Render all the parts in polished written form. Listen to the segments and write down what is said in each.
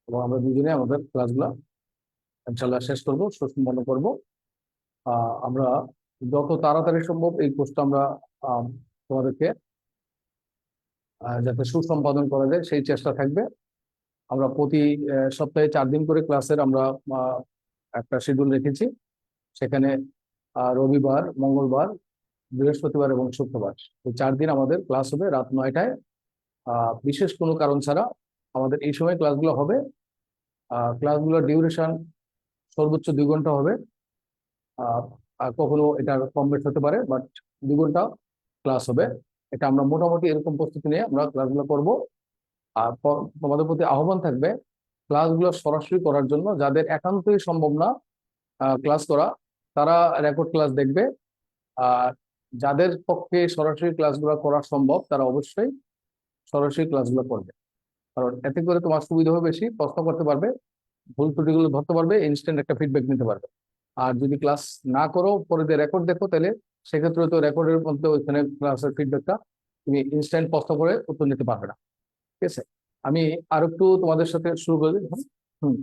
এবং আমরা দুজনে আমাদের ক্লাসগুলো ইনশাল্লাহ শেষ করবো, সুসম্পন্ন করবো। আমরা যত তাড়াতাড়ি সম্ভব এই কোর্সটা আমরা আহ, তোমাদেরকে যাতে সুসম্পাদন করা যায় সেই চেষ্টা থাকবে। আমরা প্রতি সপ্তাহে 4 দিন করে ক্লাসের আমরা আহ, একটা শিডিউল রেখেছি। সেখানে রবিবার, মঙ্গলবার, বৃহস্পতিবার এবং শুক্রবার এই 4 দিন আমাদের ক্লাস হবে রাত 9টায়। বিশেষ কোনো কারণ ছাড়া আমাদের এই সময় ক্লাসগুলো হবে। ক্লাসগুলোর ডিউরেশন সর্বোচ্চ 2 ঘন্টা হবে। আহ, আর কখনো এটা কম বেশ হতে পারে, বাট 2 ঘন্টা ক্লাস হবে। এটা আমরা মোটামুটি এরকম প্রস্তুতি নিয়ে আমরা ক্লাসগুলো করব। আর তোমাদের প্রতি আহ্বান থাকবে ক্লাসগুলো সরাসরি করার জন্য। যাদের একান্তই সম্ভব না ক্লাস করা, তারা রেকর্ড ক্লাস দেখবে। আর যাদের পক্ষে সরাসরি ক্লাসগুলো করা সম্ভব, তারা অবশ্যই সরাসরি ক্লাসগুলো করবে। কারণ এতে করে তোমার সুবিধা হবে, বেশি প্রশ্ন করতে পারবে, ভুল ত্রুটিগুলো ধরতে পারবে, ইনস্ট্যান্ট একটা ফিডব্যাক নিতে পারবে। আর যদি ক্লাস না করো, পরে দিয়ে রেকর্ড দেখো, তাহলে সেক্ষেত্রে তো রেকর্ডের মধ্যে ওইখানে ক্লাসের ফিডব্যাকটা তুমি ইনস্ট্যান্ট প্রশ্ন করে উত্তর নিতে পারবে না। ঠিক আছে, আমি আর একটু তোমাদের সাথে শুরু করে দিই। হুম।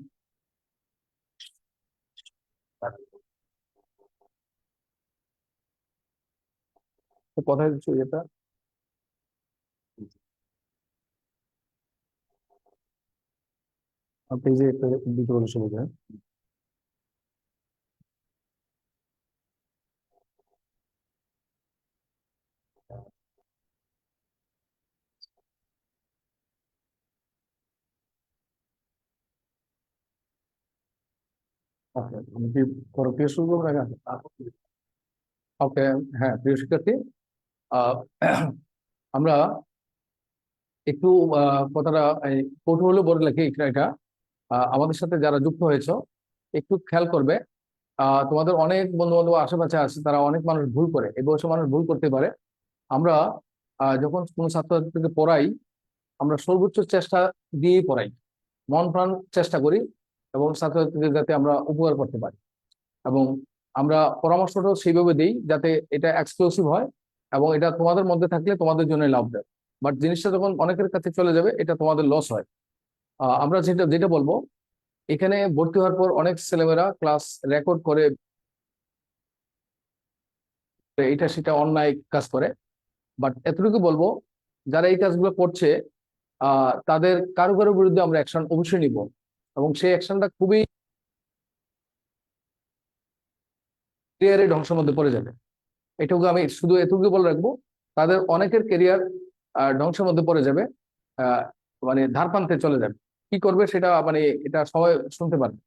তো কথায় কিছু এটা পেজে একটা দিতে বলে শুরু করেন। ওকে, আমি কি প্রিয় শুরু করবো না? ওকে। হ্যাঁ, প্রিয় শিক্ষার্থী, আহ, আমরা একটু কথাটা এই কৌতূহল বলে লেখি এটা এটা। আমাদের সাথে যারা যুক্ত হয়েছে একটু খেয়াল করবে। তোমাদের অনেক বন্ধু বান্ধব আশেপাশে আছে, তারা অনেক মানুষ ভুল করে, এই বয়সে মানুষ ভুল করতে পারে। আমরা যখন কোনো ছাত্রছাত্রীকে পড়াই, আমরা সর্বোচ্চ চেষ্টা দিয়েই পড়াই, মন প্রাণ চেষ্টা করি, এবং ছাত্রছাত্রীদের যাতে আমরা উপকার করতে পারি। এবং আমরা পরামর্শটাও সেইভাবে দিই যাতে এটা এক্সক্লুসিভ হয়, এবং এটা তোমাদের মধ্যে থাকলে তোমাদের জন্য লাভ দেয়। বাট জিনিসটা যখন অনেকের কাছে চলে যাবে, এটা তোমাদের লস হয়। আমরা যেটা যেটা বলবো, এখানে ভর্তি হওয়ার পর অনেক ছেলেমেয়েরা ক্লাস রেকর্ড করে এটা সেটা অন্যায় কাজ করে। বাট এতটুকু বলবো, যারা এই কাজগুলো করছে তাদের কারো কারো বিরুদ্ধে আমরা অ্যাকশন অবশ্যই নিব, এবং সেই অ্যাকশনটা খুবই ক্লিয়ারে ধ্বংসের মধ্যে পড়ে যাবে। এটুকু আমি শুধু এটুকু বলে রাখবো, তাদের অনেকের কেরিয়ার ধ্বংসের মধ্যে পড়ে যাবে। আহ, মানে ধার প্রান্তে চলে যাবে। কি করবে সেটা মানে এটা সবাই শুনতে পারবে।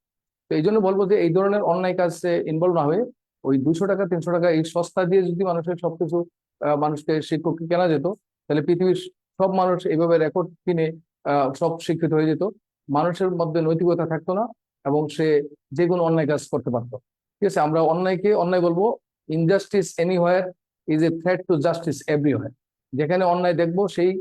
তো এই জন্য বলবো যে এই ধরনের অন্যায় কাজে ইনভলভ না হয়ে, ওই 200 টাকা 300 টাকা এই সস্তা দিয়ে যদি মানুষের সবকিছু মানুষকে শিক্ষককে কেনা যেত, তাহলে পৃথিবীর সব মানুষ এইভাবে রেকর্ড কিনে সব শিক্ষিত হয়ে যেত। মানুষের মধ্যে নৈতিকতা থাকতো না, এবং সে যে কোনো অন্যায় কাজ করতে পারতো। ঠিক আছে, আমরা অন্যায়কে অন্যায় বলবো। Injustice anywhere is a threat to justice everywhere. যেখানে অন্যায় দেখবো, সেই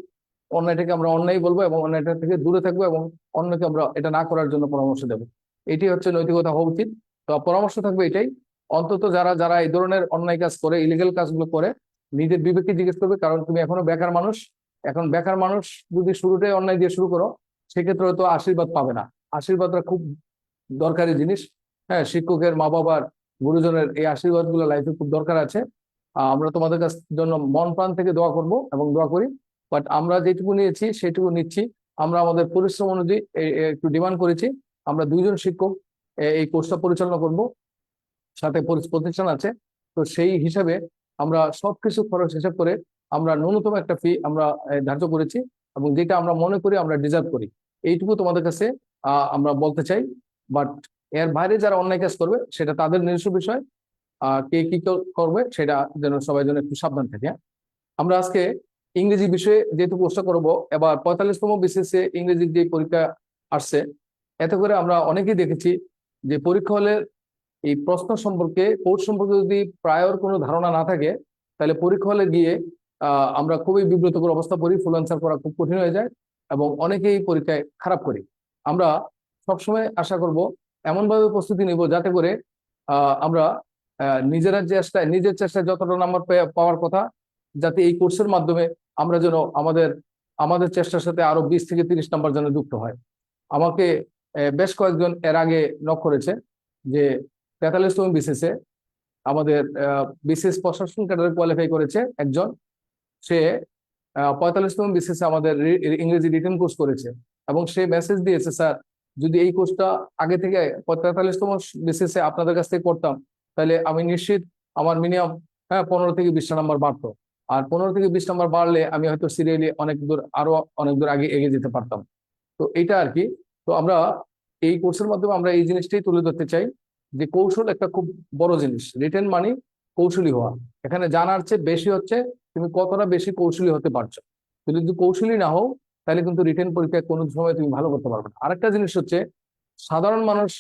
অন্যায়টাকে আমরা অন্যায় বলবো, এবং অন্যায়টা থেকে দূরে থাকবো, এবং অন্যকে আমরা এটা না করার জন্য পরামর্শ দেবো। এটি হচ্ছে নৈতিকতা হওয়া উচিত। তো পরামর্শ থাকবে এটাই, অন্তত যারা যারা এই ধরনের অন্যায় কাজ করে, ইলিগেল কাজগুলো করে, নিজের বিবেককে জিজ্ঞেস করবে। কারণ তুমি এখনো বেকার মানুষ। এখন বেকার মানুষ যদি শুরুটাই অন্যায় দিয়ে শুরু করো, সেক্ষেত্রে হয়তো আশীর্বাদ পাবে না। আশীর্বাদটা খুব দরকারি জিনিস। হ্যাঁ, শিক্ষকের, মা বাবার, গুরুজনের এই আশীর্বাদ গুলো লাইফে খুব দরকার আছে। আমরা তোমাদের কাছ জন্য মন প্রাণ থেকে দোয়া করব এবং দোয়া করি। বাট আমরা যেটুকু নিয়েছি সেটুকু নিচ্ছি। আমরা আমাদের পরিশ্রম অনুযায়ী একটু ডিমান্ড করেছি। আমরা 2জন শিক্ষক এই কোর্সটা পরিচালনা করব, সাথে প্রতিষ্ঠান আছে। তো সেই হিসাবে আমরা সবকিছু খরচ হিসাব করে আমরা ন্যূনতম একটা ফি আমরা ধার্য করেছি, এবং যেটা আমরা মনে করি আমরা ডিজার্ভ করি, এইটুকু তোমাদের কাছে আমরা বলতে চাই। বাট এর বাইরে যারা অন্যায় কাজ করবে সেটা তাদের নিজস্ব বিষয়। কে কি করবে সেটা যেন সবাই যেন একটু সাবধান থাকে। আমরা আজকে ইংরেজি বিষয়ে যেহেতু কোর্সটা করবো, এবার 45তম বিসিএস ইংরেজির যে পরীক্ষা আসছে, এতে করে আমরা অনেকেই দেখেছি যে পরীক্ষা হলে এই প্রশ্ন সম্পর্কে, কোর্স সম্পর্কে যদি প্রায়র কোনো ধারণা না থাকে, তাহলে পরীক্ষা হলে গিয়ে আমরা খুবই বিব্রতকর অবস্থা পড়ি, ফুল অ্যান্সার করা খুব কঠিন হয়ে যায়, এবং অনেকেই পরীক্ষায় খারাপ করি। আমরা সবসময় আশা করব এমনভাবে প্রস্তুতি নিব যাতে করে আমরা নিজেরা চেষ্টায়, নিজের চেষ্টায় যতটা নাম্বার পাওয়ার কথা, যাতে এই কোর্সের মাধ্যমে আমরা যেন আমাদের আমাদের চেষ্টার সাথে আরো 20 থেকে 30 নাম্বার যেন যুক্ত হয়। আমাকে বেশ কয়েকজন এর আগে নক করেছে যে 43তম বিসিএসে আমাদের বিসিএস প্রশাসন ক্যাডারে কোয়ালিফাই করেছে একজন। সে 45তম বিসিএসে আমাদের ইংরেজি রিটেন কোর্স করেছে এবং সে মেসেজ দিয়েছে, স্যার যদি এই কোর্সটা আগে থেকে 43তম বিসিএসে আপনাদের কাছ থেকে করতাম তাহলে আমি নিশ্চিত আমার মিনিমাম 15 থেকে 20টা নাম্বার বাড়তো। আর 15 থেকে 20 নাম্বার বাড়লে আমি হয়তো সিরিয়ালি অনেক দূর আরো অনেক দূর আগে এগিয়ে যেতে পারতাম। তো এইটা আর কি। তো আমরা এই কোর্সের মাধ্যমে আমরা এই জিনিসটাই তুলে ধরতে চাই যে কৌশল একটা খুব বড় জিনিস। রিটেন মানে কৌশলী হওয়া। এখানে জানার চেয়ে বেশি হচ্ছে তুমি কতটা বেশি কৌশলী হতে পারছো। তুমি যদি কৌশলী না হও তাহলে কিন্তু রিটেন পরীক্ষায় কোনো সময় তুমি ভালো করতে পারবে না। আরেকটা জিনিস হচ্ছে সাধারণ মানুষ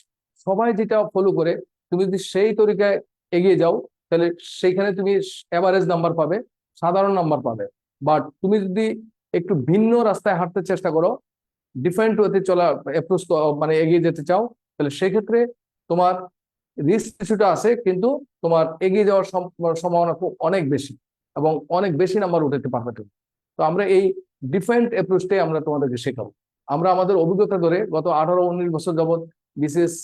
সবাই যেটা ফলো করে তুমি যদি সেই তরিকায় এগিয়ে যাও তাহলে সেইখানে তুমি এভারেজ নাম্বার পাবে, সাধারণ নাম্বার পাবে। বাট তুমি যদি একটু ভিন্ন রাস্তায় হাঁটতে চেষ্টা করো, ডিফারেন্ট ওয়েতে চলা অ্যাপ্রোচ মানে এগিয়ে যেতে চাও, তাহলে সেক্ষেত্রে তোমার রিস্ক কিছুটা আছে কিন্তু তোমার এগিয়ে যাওয়ার সম্ভাবনা খুব অনেক বেশি এবং অনেক বেশি নাম্বার উঠাতে পারবে তুমি। তো আমরা এই ডিফারেন্ট অ্যাপ্রোচটাই আমরা তোমাদেরকে শেখাবো। আমরা আমাদের অভিজ্ঞতা ধরে গত 18-19 বছর যাবৎ বিসিএস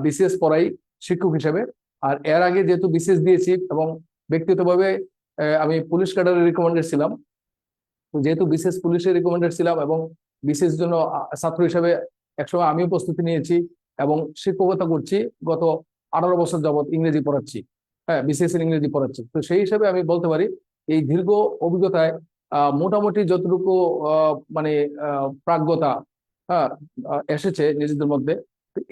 বিসিএস পড়াই শিক্ষক হিসেবে। আর এর আগে যেহেতু বিসিএস দিয়েছি এবং ব্যক্তিগতভাবে আমি পুলিশ ক্যাডারে রিকমেন্ডেড ছিলাম, তো যেহেতু বিসিএস পুলিশে রিকমেন্ডেড ছিলাম এবং বিসিএস জন্য ছাত্র হিসেবে একসময় আমিও প্রস্তুতি নিয়েছি এবং শিক্ষকতা করছি গত 18 বছর যাবৎ ইংরেজি পড়াচ্ছি। হ্যাঁ, বিসিএস এর ইংরেজি পড়াচ্ছি। তো সেই হিসেবে আমি বলতে পারি এই দীর্ঘ অভিজ্ঞতায় মোটামুটি যতটুকু মানে প্রাজ্ঞতা হ্যাঁ এসেছে নিজেদের মধ্যে,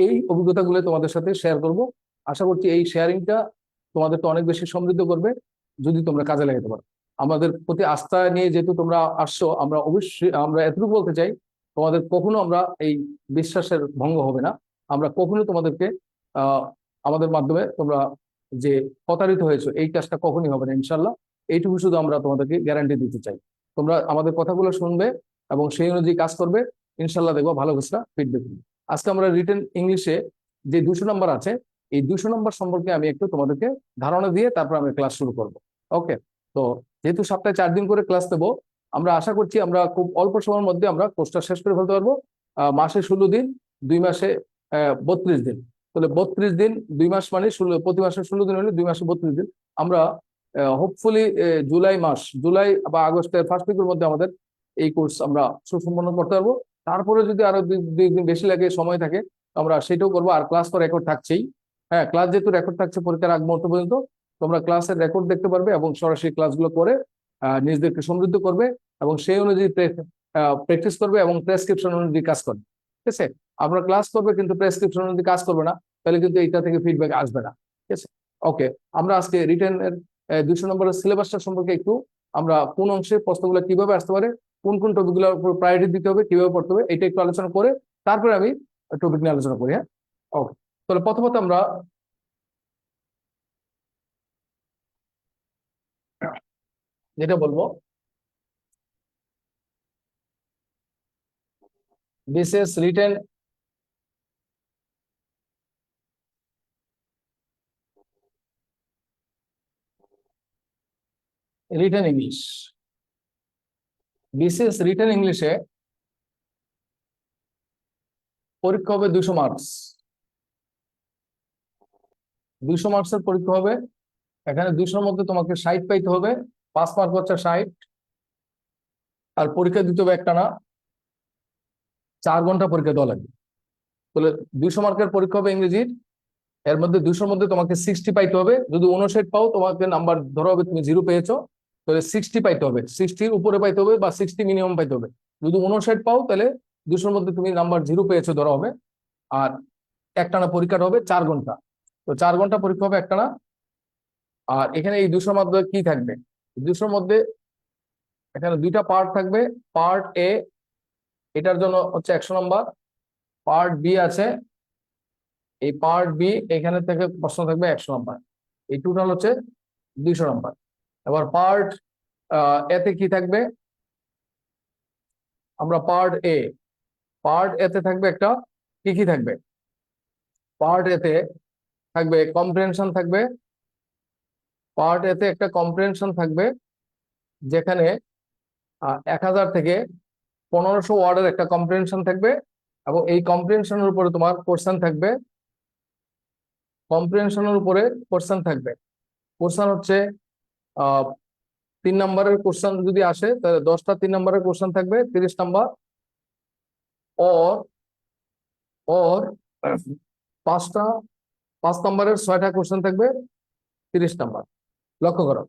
এই অভিজ্ঞতাগুলো তোমাদের সাথে শেয়ার করব। আশা করছি এই শেয়ারিংটা তোমাদেরকে অনেক বেশি সমৃদ্ধ করবে যদি তোমরা কাজে লাগাতে পারো। আমাদের প্রতি আস্থা নিয়ে যেহেতু তোমরা আসছো, আমরা অবশ্যই আমরা এতটুকু বলতে চাই তোমাদের কখনো আমরা এই বিশ্বাসের ভঙ্গ হবে না। আমরা কখনো তোমাদেরকে আহ আমাদের মাধ্যমে তোমরা যে প্রতারিত হয়েছো এই কাজটা কখনই হবে না ইনশাল্লাহ। এইটুকু শুধু আমরা তোমাদেরকে গ্যারান্টি দিতে চাই। তোমরা আমাদের কথাগুলো শুনবে এবং সেই অনুযায়ী কাজ করবে, ইনশাল্লাহ দেখবো ভালো কিছুটা ফিডব্যাক। আজকে আমরা রিটেন ইংলিশে যে 200 নম্বর আছে এই 200 নম্বর সম্পর্কে আমি একটু তোমাদেরকে ধারণা দিয়ে তারপর আমি ক্লাস শুরু করব। ওকে, তো যেহেতু সপ্তাহে 4 দিন করে ক্লাস দেবো, আমরা আশা করছি আমরা খুব অল্প সময়ের মধ্যে আমরা কোর্সটা শেষ করে ফেলতে পারবো। মাসে 16 দিন, 2 মাসে 32 দিন। তাহলে 32 দিন, 2 মাস মানে 16, প্রতি মাসে 16 দিন হলে 2 মাসে 32 দিন। আমরা হোপফুলি জুলাই বা আগস্টের ফার্স্ট উইকের মধ্যে আমাদের এই কোর্স আমরা সুসম্পন্ন করতে পারবো। তারপরে যদি আরো 2 দিন বেশি লাগে, সময় থাকে, আমরা সেটাও করবো। আর ক্লাস তো রেকর্ড থাকছেই। হ্যাঁ, ক্লাস যেহেতু রেকর্ড থাকছে পরীক্ষার আগ মুহূর্ত পর্যন্ত, তোমরা ক্লাসের রেকর্ড দেখতে পারবে এবং সরাসরি ক্লাসগুলো করে নিজেদেরকে সমৃদ্ধ করবে এবং সেই অনুযায়ী প্র্যাকটিস করবে এবং প্রেসক্রিপশন অনুযায়ী কাজ করবে। ঠিক আছে, আমরা ক্লাস করবে কিন্তু প্রেসক্রিপশন অনুযায়ী কাজ করবে না, তাহলে কিন্তু এইটা থেকে ফিডব্যাক আসবে না। ঠিক আছে, ওকে। আমরা আজকে রিটেন এর 200 নম্বরের সিলেবাসটা সম্পর্কে একটু আমরা কোন অংশে প্রশ্নগুলো কিভাবে আসতে পারে, কোন কোন টপিকগুলোর উপর প্রায়োরিটি দিতে হবে, কিভাবে পড়তে হবে, এটা একটু আলোচনা করে তারপরে আমি টপিক নিয়ে আলোচনা করি। হ্যাঁ, ওকে। তাহলে প্রথমত আমরা যেটা বলবো, BCS written written English. BCS written ইংলিশে পরীক্ষা হবে 200 মার্কস। 200 মার্কসের পরীক্ষা হবে। এখানে 200-র মধ্যে তোমাকে 60 পাইতে হবে। 5 মার্ক হচ্ছে 60। আর পরীক্ষা দিতে হবে একটা না 4 ঘন্টা পরীক্ষা দেওয়া লাগবে। তাহলে 200 মার্কের পরীক্ষা হবে ইংরেজির। এর মধ্যে 200-র মধ্যে তোমাকে 60 পাইতে হবে। যদি 59 পাও তোমাকে নাম্বার ধরা হবে তুমি 0 পেয়েছো, তাহলে 60 পাইতে হবে, 60-র উপরে পাইতে হবে বা 60 মিনিমাম পাইতে হবে। যদি 59 পাও তাহলে 200-র মধ্যে তুমি নাম্বার 0 পেয়েছো ধরা হবে। আর একটানা পরীক্ষাটা হবে 4 ঘন্টা। তো 4 ঘন্টা পরীক্ষা হবে একটানা। আর এখানে এই 200-র মধ্যে কি থাকবে, 200-র মধ্যে এখানে 2টা পার্ট থাকবে। পার্ট এ, এটার জন্য হচ্ছে 100 নম্বর। পার্ট বি আছে, এই পার্ট বি এখানে থেকে প্রশ্ন থাকবে 100 নম্বর। এই টোটাল হচ্ছে 200 নম্বর। এবার পার্ট এতে কি থাকবে, আমরা পার্ট এতে থাকবে একটা, কি কি থাকবে, পার্ট এতে থাকবে কম্প্রিহেনশন থাকবে। পার্ট এতে একটা কম্প্রিহেনশন থাকবে যেখানে 1000 থেকে 1500 ওয়ার্ডের একটা কম্প্রিহেনশন থাকবে। এবং এই কম্প্রিহেনশনের উপরে তোমার কোশ্চেন থাকবে। কম্প্রিহেনশনের উপরে কোশ্চেন থাকবে। কোশ্চেন হচ্ছে আহ 3 নম্বরের কোশ্চেন যদি আসে তাহলে 10টা 3 নম্বরের কোশ্চেন থাকবে 30 নম্বর। ওর ওর পাঁচটা 5 নম্বরের 6টা কোশ্চেন থাকবে 30 নম্বর। লক্ষ্য করো,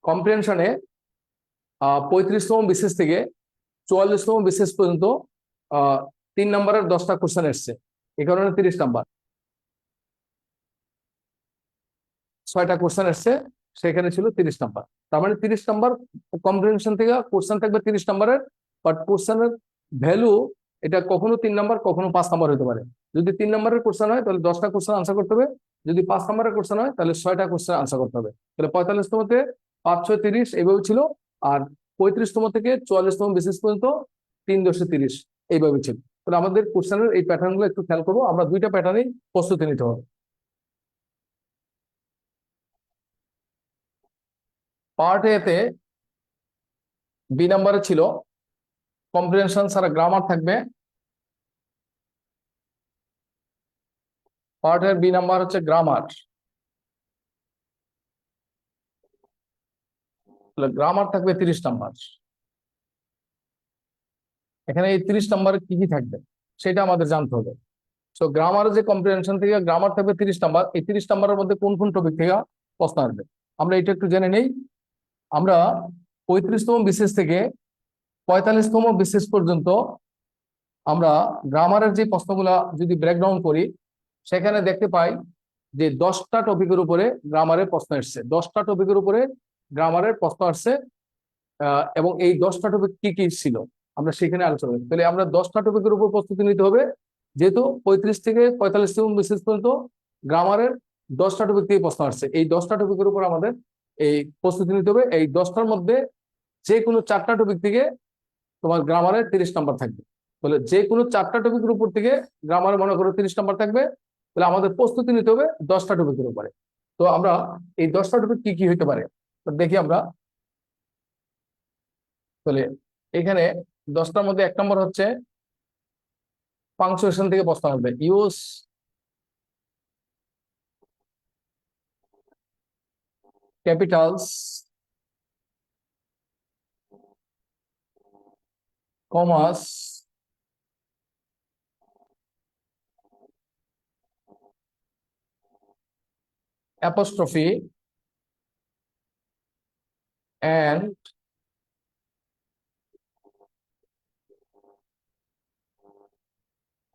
কম্প্রিহেনশনে 35তম বিসিএস থেকে 44তম বিসিএস পর্যন্ত আহ 3 নম্বরের 10টা কোশ্চেন এসছে। এই কারণে 30 নম্বর। 6টা কোশ্চেন এসছে, সেখানে ছিল 30 নম্বর। তার মানে 30 নম্বর কম্প্রিহেনশন থেকে কোশ্চেন থাকবে 30 নম্বরের। বাট কোশ্চেনের ভ্যালু এটা কখনো 3 নম্বর কখনো 5 নম্বর হতে পারে। যদি 3 নম্বরের কোশ্চেন হয় তাহলে 10টা কোশ্চেন আনসার করতে হবে। যদি 5 নম্বরের কোশ্চেন হয় তাহলে 6টা কোশ্চেন আনসার করতে হবে। তাহলে 45তমতে 5 6 30 এইভাবে ছিল। আর 35তম থেকে 44তম বিসিএস পর্যন্ত 3 10 30 এইভাবে ছিল। তাহলে আমাদের কোশ্চেনের এই প্যাটার্ন গুলো একটু খেয়াল করবো। আমরা 2টা প্যাটার্নই প্রস্তুতি নিতে হবে। পার্ট এ তে B নম্বরে ছিল কম্প্রিহেনশন ছাড়া গ্রামার থাকবে। পার্টের B নম্বর হচ্ছে গ্রামার। গ্রামার থাকবে 30 নম্বর। এখানে এই 30 নম্বরে কি কি থাকবে সেটা আমাদের জানতে হবে। তো গ্রামারের যে কম্প্রিহেনশন থেকে গ্রামার থাকবে 30 নম্বর। এই 30 নম্বরের মধ্যে কোন কোন টপিক থেকে প্রশ্ন আসবে আমরা এটা একটু জেনে নেই। আমরা 35তম বিসিএস থেকে 45তম বিসিএস পর্যন্ত আমরা গ্রামারের যে প্রশ্নগুলা যদি ব্রেকডাউন করি, সেখানে দেখতে পাই যে 10টা টপিকের উপরে গ্রামারের প্রশ্ন এসছে। 10টা টপিকের উপরে গ্রামারের প্রশ্ন আসছে। এবং এই 10টা টপিক কি কি ছিল আমরা সেখানে আলোচনা করি। তাহলে আমরা 10টা টপিকের উপর প্রস্তুতি নিতে হবে। যেহেতু 35 থেকে 45তম বিশেষ পর্যন্ত গ্রামারের 10টা টপিক থেকে প্রশ্ন আসছে, এই 10টা টপিকের উপর আমাদের এই প্রস্তুতি নিতে হবে। এই 10টার মধ্যে যে কোনো 4টা টপিক থেকে তোমার গ্রামারের 30 নম্বর থাকবে। বলে যে কোনো 4টা টপিকের উপর থেকে গ্রামারে মনে করো 30 নম্বর থাকবে। তাহলে আমাদের প্রস্তুতি নিতে হবে 10টা টপিকের উপরে। তো আমরা এই 10টা টপিক কি কি হইতে পারে দেখি আমরা। তাহলে এখানে 10টার মধ্যে 1 নম্বর হচ্ছে পাংচুয়েশন থেকে প্রশ্ন আসবে। Use capitals, commas, apostrophe and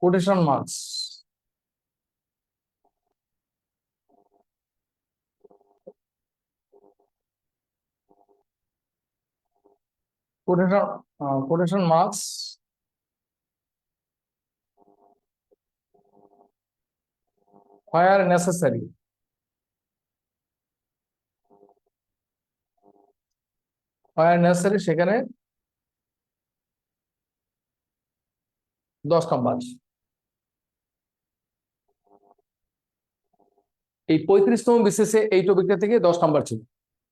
quotation marks. Quotation quotation marks where necessary। where necessary সেখানে 10 নম্বর। এই 35তম বিসিএসে এই টপিকটা থেকে 10 নম্বর ছিল।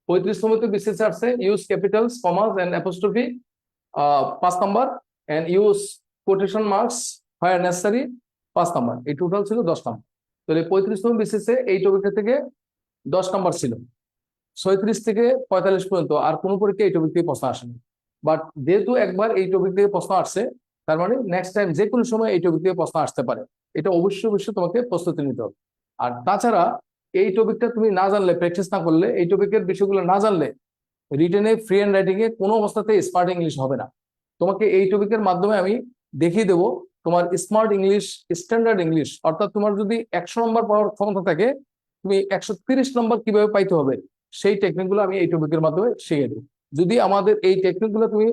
35তমতে বিসিএস আসছে use capitals, commas and apostrophe 5 নম্বর, and use quotation marks where necessary 5 নম্বর। এই টোটাল ছিল 10 নম্বর। তাহলে 35তম বিসিএসে এই টপিকটা থেকে 10 নম্বর ছিল। 36 থেকে 45 পর্যন্ত আর কোনো পরীক্ষা এই টপিক থেকে প্রশ্ন আসেনি। বাট যেহেতু একবার এই টপিক থেকে প্রশ্ন আসছে, তার মানে নেক্সট টাইম যে কোনো সময় এই টপিক থেকে প্রশ্ন আসতে পারে। এটা অবশ্যই অবশ্যই তোমাকে প্রস্তুতি নিতে হবে। আর তাছাড়া এই টপিকটা তুমি না জানলে, প্র্যাকটিস না করলে, এই টপিকের বিষয়গুলো না জানলে রিটেনে ফ্রি হ্যান্ড রাইটিং এ কোনো অবস্থাতে স্মার্ট ইংলিশ হবে না। তোমাকে এই টপিকের মাধ্যমে আমি দেখিয়ে দেবো তোমার স্মার্ট ইংলিশ, স্ট্যান্ডার্ড ইংলিশ। অর্থাৎ তোমার যদি 100 নম্বর পাওয়ার ক্ষমতা থাকে, তুমি 130 নম্বর কিভাবে পাইতে হবে সেই টেকনিক গুলো আমি এই টপিকের মাধ্যমে শিখিয়ে দেবো। যদি আমাদের এই টেকনিক গুলো তুমি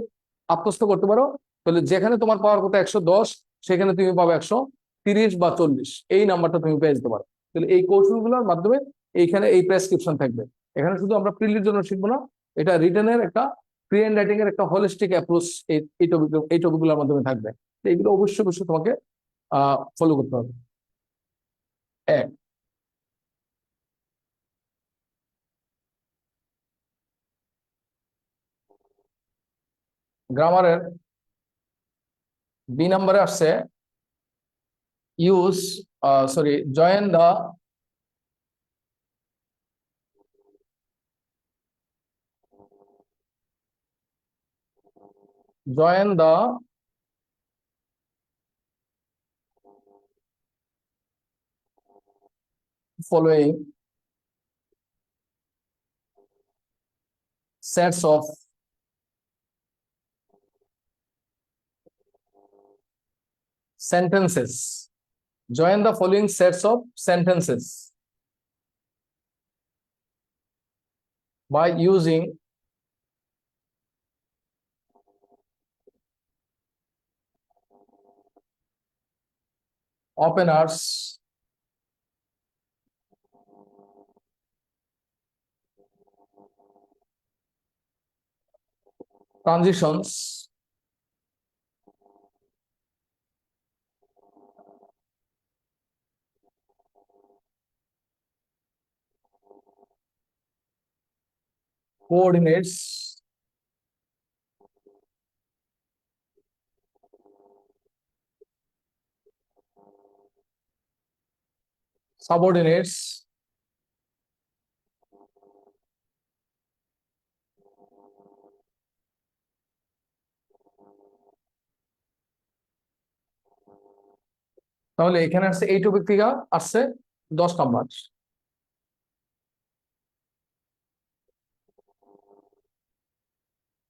আত্মস্থ করতে পারো, তাহলে যেখানে তোমার পাওয়ার কথা 110, সেখানে তুমি পাবে 130 বা 40, এই নাম্বারটা তুমি পেয়ে যেতে পারো। তাহলে এই কৌশলগুলোর মাধ্যমে এইখানে এই প্রেসক্রিপশন থাকবে। এখানে শুধু আমরা প্রিলির জন্য শিখবো না, এটা রিটেনের একটা ফ্রি হ্যান্ড রাইটিং এর একটা হোলিস্টিক অ্যাপ্রোচ এই টপিকগুলোর মাধ্যমে থাকবে। এইগুলো অবশ্যই অবশ্যই তোমাকে ফলো করতে হবে। এক, গ্রামারের বি নাম্বারে আসছে use sorry join the join the following sets of sentences. Join the following sets of sentences by using openers, transitions, coordinates, subordinates, তাহলে এখানে আসছে এই টপিক থেকে আসছে 10 নাম্বার।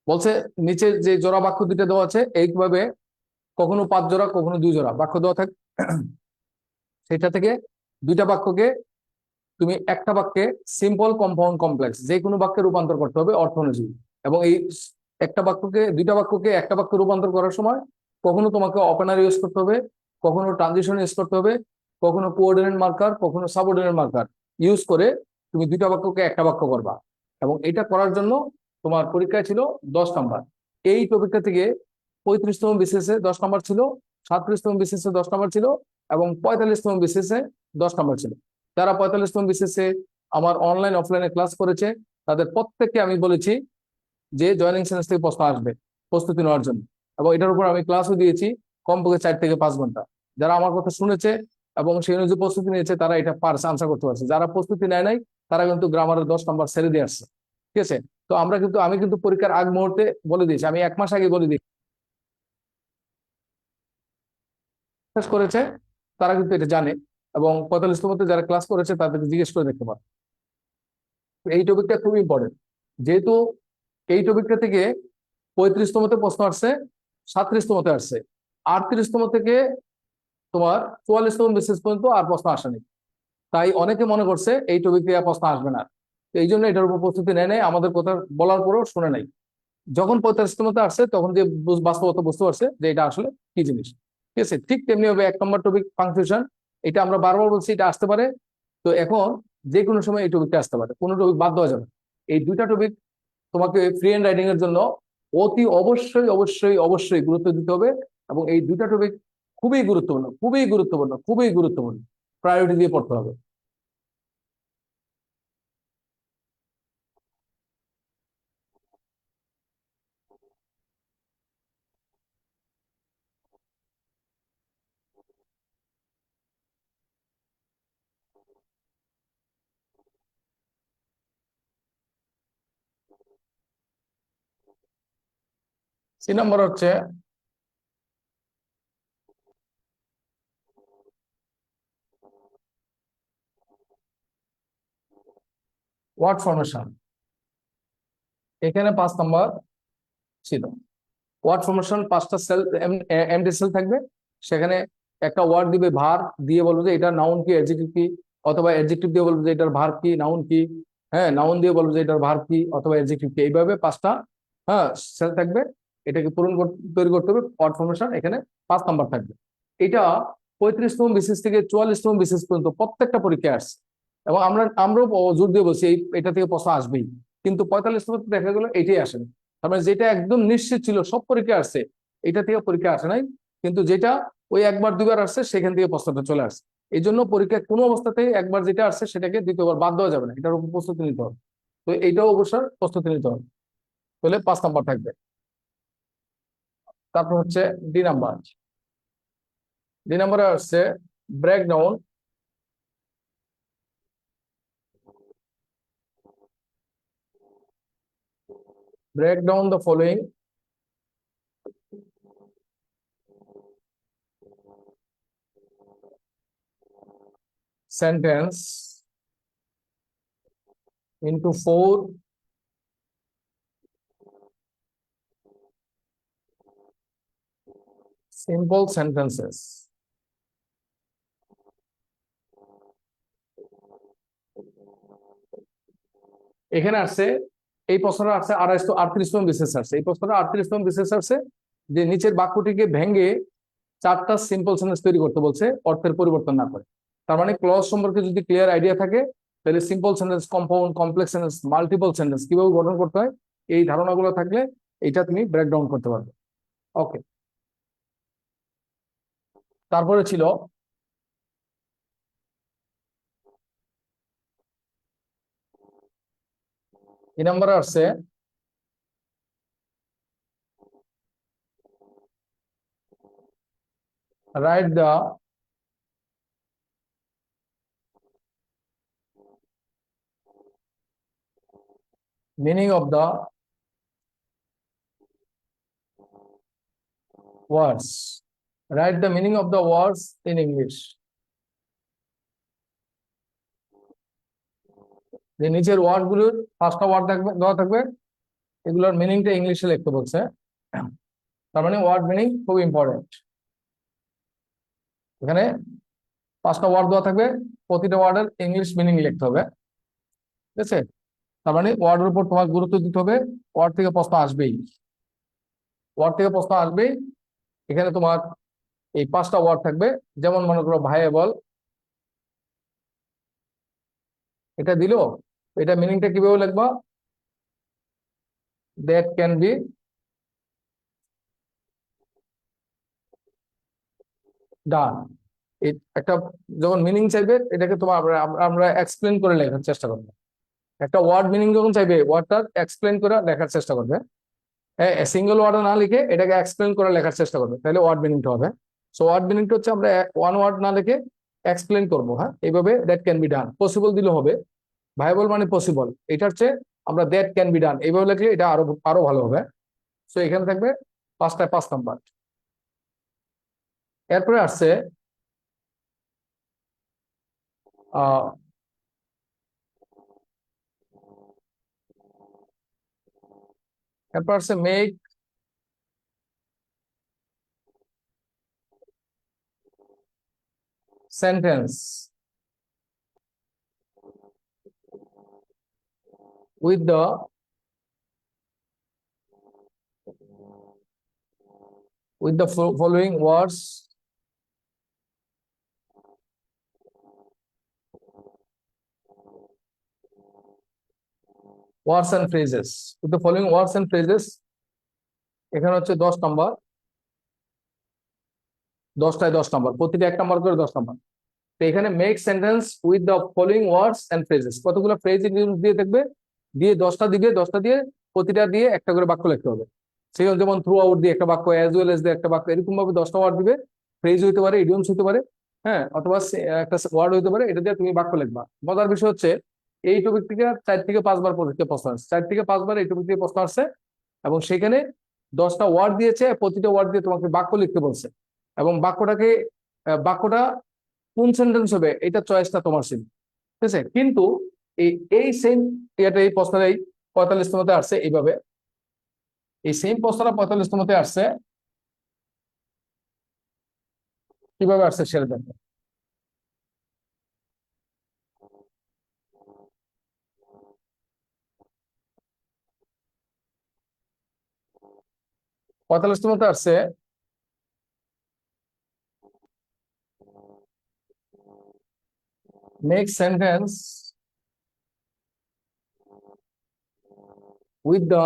বলছে নিচে যে জোড়া বাক্য দুটো দেওয়া আছে এইভাবে কখনো 5 জোড়া কখনো 2 জোড়া বাক্য দেওয়া থাকে, সেটা থেকে দুইটা বাক্যকে তুমি একটা বাক্যে সিম্পল, কম্পাউন্ড, কমপ্লেক্স যে কোনো বাক্যে রূপান্তর করতে হবে অর্থ অনুযায়ী। এবং এই দুইটা বাক্যকে একটা বাক্যে রূপান্তর করার সময় কখনো তোমাকে ওপেনার ইউজ করতে হবে, কখনো ট্রানজিশন ইউজ করতে হবে, কখনো কোঅর্ডিনেট মার্কার, কখনো সাবঅর্ডিনেট মার্কার ইউজ করে তুমি দুইটা বাক্যকে একটা বাক্য করবা। এবং এটা করার জন্য তোমার পরীক্ষায় ছিল 10 নাম্বার। এই টপিকটা থেকে 35তম বিসিএসে 10 নাম্বার ছিল, 37তম বিসিএসে 10 নাম্বার ছিল এবং 45তম বিসিএসে 10 নাম্বার ছিল। যারা 45তম বিসিএসে আমার অনলাইন অফলাইনে ক্লাস করেছে তাদের প্রত্যেককে আমি বলেছি যে জয়েনিং সেন্স থেকে প্রশ্ন আসবে প্রস্তুতি নেওয়ার জন্য, এবং এটার উপর আমি ক্লাসও দিয়েছি কমপক্ষে 4 থেকে 5 ঘন্টা। যারা আমার কথা শুনেছে এবং সেই অনুযায়ী প্রস্তুতি নিয়েছে তারা এটা পারছে, আনসার করতে পারছে। যারা প্রস্তুতি নেয় নাই তারা কিন্তু গ্রামারের 10 নাম্বার ছেড়ে দিয়ে আসছে। ঠিক আছে, তো আমি কিন্তু পরীক্ষার আগ মুহূর্তে বলে দিয়েছি, আমি 1 মাস আগে বলে দিয়েছি করেছে তারা কিন্তু এটা জানে। এবং 45তম যারা ক্লাস করেছে তাদেরকে জিজ্ঞেস করে দেখতে পারে। এই টপিকটা খুব ইম্পর্টেন্ট, যেহেতু এই টপিকটা থেকে 35তমতে প্রশ্ন আসছে, 37তমতে আসছে, 38তম থেকে তোমার 44তম বিসিএস পর্যন্ত আর প্রশ্ন আসেনি। তাই অনেকে মনে করছে এই টপিক থেকে প্রশ্ন আসবে না, এই জন্য এটার উপর প্রস্তুতি নেয় নাই, আমাদের কথা বলার পরেও শুনে নাই। যখন 45তমতে আসছে তখন যে বাস্তবতা বুঝতে পারছে যে এটা আসলে কি জিনিস। ঠিক আছে, ঠিক তেমনি হবে 1 নম্বর টপিক পাংচুয়েশন, এটা আমরা বারবার বলছি এটা আসতে পারে। তো এখন যে কোনো সময় এই টপিকটা আসতে পারে, কোনো টপিক বাদ দেওয়া যাবে। এই দুইটা টপিক তোমাকে ফ্রি হ্যান্ড রাইটিং এর জন্য অতি অবশ্যই অবশ্যই অবশ্যই গুরুত্ব দিতে হবে। এবং এই দুইটা টপিক খুবই গুরুত্বপূর্ণ, খুবই গুরুত্বপূর্ণ, খুবই গুরুত্বপূর্ণ, প্রায়োরিটি দিয়ে পড়তে হবে। সি নম্বর হচ্ছে ওয়ার্ড ফরমেশন। এখানে 5 নম্বর ছিল। ওয়ার্ড ফরমেশন 5টা সেল, এমটি সেল থাকবে। সেখানে একটা ওয়ার্ড দিবে ভার, দিয়ে বলবো যে এটা নাউন কি অ্যাডজেক্টিভ কি, অথবা অ্যাডজেক্টিভ দিয়ে বলবো যে এটার ভার কি নাউন কি, হ্যাঁ নাউন দিয়ে বলবো যে এটার ভার কি অথবা অ্যাডজেক্টিভ কি, এইভাবে 5টা হ্যাঁ সেল থাকবে। এটাকে তৈরি করতে হবে ওয়ার্ড ফরমেশন। এখানে 5 নাম্বার থাকবে। এটা 35তম বিসিএস থেকে 44তম বিসিএস পর্যন্ত প্রত্যেকটা পরীক্ষায় আসছে। এবং আমরাও জোর দিয়ে বলছি এটা থেকে প্রশ্ন আসবেই, কিন্তু 45তম দেখা গেল এটাই আসেনি। তার মানে যেটা একদম নিশ্চিত ছিল সব পরীক্ষা আসছে, এটা থেকে পরীক্ষা আসে নাই। কিন্তু যেটা ওই একবার দুবার আসছে সেখান থেকে প্রশ্নটা চলে আসছে। এই জন্য পরীক্ষায় কোনো অবস্থাতেই একবার যেটা আসছে সেটাকে দ্বিতীয়বার বাদ দেওয়া যাবে না, এটার উপর প্রস্তুতি নিতে হবে। তো এইটাও অবশ্যই প্রস্তুতি নিতে হবে, তাহলে 5 নাম্বার থাকবে। তারপর হচ্ছে ডি নাম্বার। দুই নম্বরে আসছে break down the following sentence into four simple sentences. এখানে আসছে এই প্রশ্নটা আসছে 38তম বিশেষ আসছে, এই প্রশ্নটা 38তম বিশেষ আসছে যে নিচের বাক্যটিকে ভেঙে চারটা সিম্পল সেন্টেন্স তৈরি করতে বলছে অর্থের পরিবর্তন না করে। তার মানে ক্লজ সম্পর্কে যদি ক্লিয়ার আইডিয়া থাকে তাহলে simple sentence, compound, complex sentence, multiple sentence কিভাবে গঠন করতে হয় এই ধারণাগুলো থাকলে এটা তুমি ব্রেকডাউন করতে পারবে। ওকে, তারপরে ছিল এই নাম্বারে আসছে write the meaning of the words. Write the meaning of the words in English. যে নিচের ওয়ার্ড গুলোর পাঁচটা ওয়ার্ড দেওয়া থাকবে, এগুলোর মিনিংটা ইংলিশে লিখতে বলছে। তার মানে ওয়ার্ড মিনিং খুব ইম্পর্টেন্ট। এখানে পাঁচটা ওয়ার্ড দেওয়া থাকবে, প্রতিটা ওয়ার্ডের ইংলিশ মিনিং লিখতে হবে, ঠিক আছে? তার মানে ওয়ার্ডের উপর তোমার গুরুত্ব দিতে হবে, ওয়ার্ড থেকে প্রশ্ন আসবেই, ওয়ার্ড থেকে প্রশ্ন আসবেই। এখানে তোমার এই পাঁচটা ওয়ার্ড থাকবে, যেমন মনে করো ভাইয়েবল, এটা দিল, এটা মিনিংটা কিভাবে লিখবা? That can be done. একটা যখন মিনিং চাইবে এটাকে তোমার আমরা এক্সপ্লেন করে লেখার চেষ্টা করবো। একটা ওয়ার্ড মিনিং যখন চাইবে ওয়ার্ডটা এক্সপ্লেন করে লেখার চেষ্টা করবে। হ্যাঁ, সিঙ্গেল ওয়ার্ড না লিখে এটাকে এক্সপ্লেন করে লেখার চেষ্টা করবে, তাহলে ওয়ার্ড মিনিংটা হবে। সো ওয়ার্ড মিনিংটা হচ্ছে আমরা ওয়ান ওয়ার্ড না লিখে এক্সপ্লেন করবো। হ্যাঁ, এইভাবে that can be done, possible দিলে হবে, ভাইবল মানে পসিবল, এটা হচ্ছে আমরা দ্যাট ক্যান বি ডান এইভাবে লিখলে এটা আরো আরো ভালো হবে। সো এখানে থাকবে পাঁচটায় 5 নাম্বার। এরপরে আসছে আহ এরপর আসছে make sentence with the following words and phrases. With the following words and phrases, এখানে হচ্ছে 10 নাম্বার, 10টায় 10 নাম্বার, প্রতিটা 1 নাম্বার করে 10 নাম্বার। তো এখানে make sentence with the following words and phrases, কতগুলো ফ্রেজ দিয়ে দেখবে, দিয়ে 10টা দিবে, 10টা দিয়ে প্রতিটা দিয়ে একটা করে বাক্য লিখতে হবে। সেখানে যেমন থ্রু আউট দিয়ে একটা বাক্য, অ্যাজ ওয়েল এজ দিয়ে একটা বাক্য, এরকম ভাবে 10টা ওয়ার্ড দিবে। ফ্রেজ হইতে পারে, ইডিয়মস হইতে পারে, হ্যাঁ, অথবা একটা ওয়ার্ড হইতে পারে, এটা দিয়ে তুমি বাক্য লিখবা। মজার বিষয় হচ্ছে এই টপিক থেকে 4 থেকে 5 বার পরীক্ষা প্রশ্ন আসছে, 4 থেকে 5 বার এই টপিক থেকে প্রশ্ন আসছে, এবং সেখানে 10টা ওয়ার্ড দিয়েছে, প্রতিটা ওয়ার্ড দিয়ে তোমাকে বাক্য লিখতে বলছে, এবং বাক্যটা কোন সেন্টেন্স হবে এটা চয়েসটা তোমার ছিল, ঠিক আছে? কিন্তু এই এই সেম এটা এই প্রশ্নের এই 45তমতে আসছে এইভাবে, এই সেম প্রশ্নটা 45তমতে আসছে কিভাবে আসছে সেটা দেখো। 45তমতে আসছে make sentence with the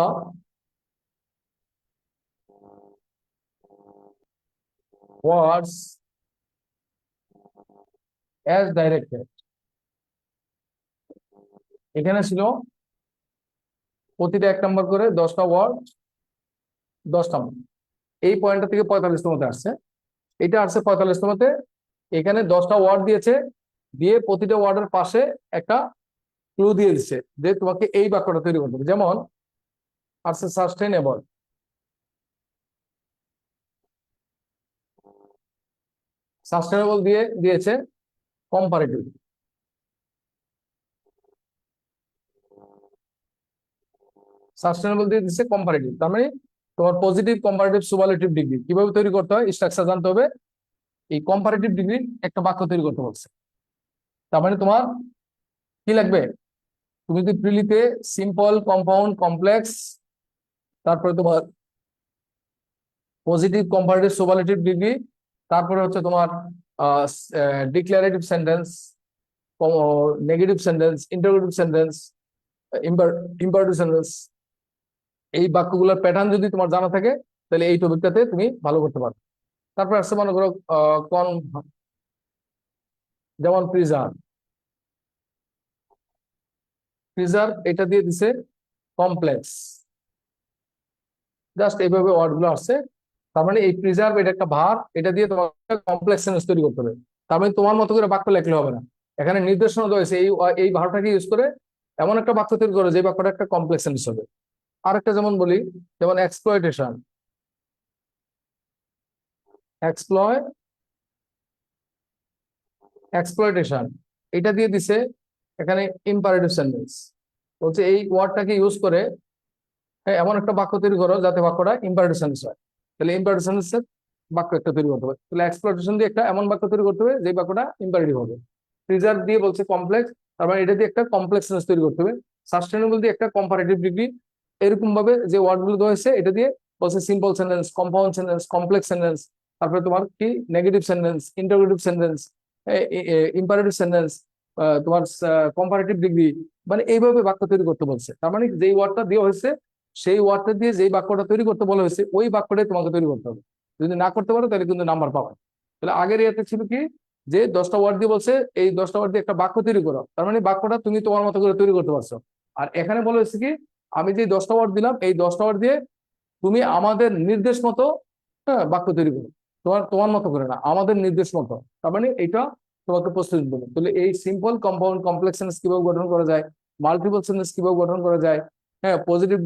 words as directed. এখানে ছিল প্রতিটা 1 নাম্বার করে 10টা ওয়ার্ড, 10টা। এই পয়েন্টটা থেকে 45তমতে আসছে। এটা আসছে 45তমতে। এখানে 10টা ওয়ার্ড দিয়েছে, দিয়ে প্রতিটা ওয়ার্ডের পাশে একটা ক্লু দিয়ে দিচ্ছে যে তোমাকে এই বাক্যটা তৈরি করতে হবে। যেমন আসছে সাস্টেনেবল, সাস্টেনেবল দিয়ে দিয়েছে কম্পারেটিভ, সাস্টেনেবল দিয়ে দিচ্ছে কম্পারেটিভ। তার মানে তোমার পজিটিভ, কম্পারেটিভ, সুপারলেটিভ ডিগ্রি কিভাবে তৈরি করতে হয় স্ট্রাকচার জানতে হবে। এই কম্পারেটিভ ডিগ্রি একটা বাক্য তৈরি করতে বলছে। তার মানে তোমার কি লাগবে? তুমি যদি প্রিলিতে সিম্পল, কম্পাউন্ড, কমপ্লেক্স, তারপরে তোমার পজিটিভ, কম্পারেটিভ, সুপারলেটিভ ডিগ্রি, তারপরে হচ্ছে তোমার declarative sentence, negative sentence, interrogative sentence, imperative sentence, এই বাক্যগুলোর প্যাটার্ন যদি তোমার জানা থাকে তাহলে এই টপিকটাতে তুমি ভালো করতে পারবে। তারপর আসছে মনে করো কন, যেমন প্রিজার্ভ, প্রিজার্ভ এটা দিয়ে দিছে কমপ্লেক্স, জাস্ট এইভাবে ওয়ার্ড গুলো আসছে। তার মানে এই প্রিজার্ভ এটা একটা ভার, এটা দিয়ে তোমার কমপ্লেক্স সেন্টেন্স তৈরি করতে হবে। তার মানে তোমার মতো করে বাক্য লেখলে হবে না, এখানে নির্দেশনা দেওয়া হয়েছে এই এই ভারটাকে ইউজ করে এমন একটা বাক্য তৈরি করো যে বাক্যটা একটা কমপ্লেক্স সেন্টেন্স হবে। আরেকটা যেমন বলি, যেমন এক্সপ্লয়টেশন, এক্সপ্লয়, এক্সপ্লয়টেশন এটা দিয়ে দিছে এখানে ইম্পারেটিভ সেন্টেন্স, বলছে এই ওয়ার্ডটাকে ইউজ করে এমন একটা বাক্য তৈরি করো যাতে বাক্যটা ইম্পারেটিভ সেন্টেন্স হয়। তাহলে ইম্পারেটিভ সেন্টেন্সের বাক্য একটা তৈরি করতে হবে, তাহলে এক্সপ্লয়টেশন দিয়ে একটা এমন বাক্য তৈরি করতে হবে যে বাক্যটা ইম্পারেটিভ হবে। প্রিজার্ভ দিয়ে বলছে কমপ্লেক্স, তার মানে এটা দিয়ে একটা কমপ্লেক্স সেন্টেন্স তৈরি করতে হবে। সাস্টেনেবল দিয়ে একটা কম্পারেটিভ ডিগ্রি। এরকম ভাবে যে ওয়ার্ড গুলো দেওয়া হয়েছে এটা দিয়ে বলছে simple sentence, compound sentence, complex sentence, তারপরে তোমার কি negative sentence, interrogative sentence, imperative sentence, তোমার কম্পারেটিভ ডিগ্রি, মানে এইভাবে বাক্য তৈরি করতে বলছে। তার মানে যেই ওয়ার্ডটা দেওয়া হয়েছে সেই ওয়ার্ডটা দিয়ে যেই বাক্যটা তৈরি করতে বলা হয়েছে ওই বাক্যটাই তোমাকে তৈরি করতে হবে। যদি না করতে পারো তাহলে কিন্তু নাম্বার পাবে। তাহলে আগের ইয়েতে ছিল কি, যে 10টা ওয়ার্ড দিয়ে বলছে এই 10টা ওয়ার্ড দিয়ে একটা বাক্য তৈরি করো, তার মানে বাক্যটা তুমি তোমার মতো করে তৈরি করতে পারছো। আর এখানে বলা হয়েছে কি, আমি যে 10টা ওয়ার্ড দিলাম এই 10টা ওয়ার্ড দিয়ে তুমি আমাদের নির্দেশ মতো বাক্য তৈরি করো, তোমার তোমার মতো করে না, আমাদের নির্দেশ মতো। তার মানে এটা তোমাকে প্রস্তুতি দেবে। তাহলে এই সিম্পল, কম্পাউন্ড, কমপ্লেক্স সেন্টেন্স কিভাবে গঠন করা যায়, মাল্টিপল সেন্টেন্স কিভাবে গঠন করা যায়, হ্যাঁ positive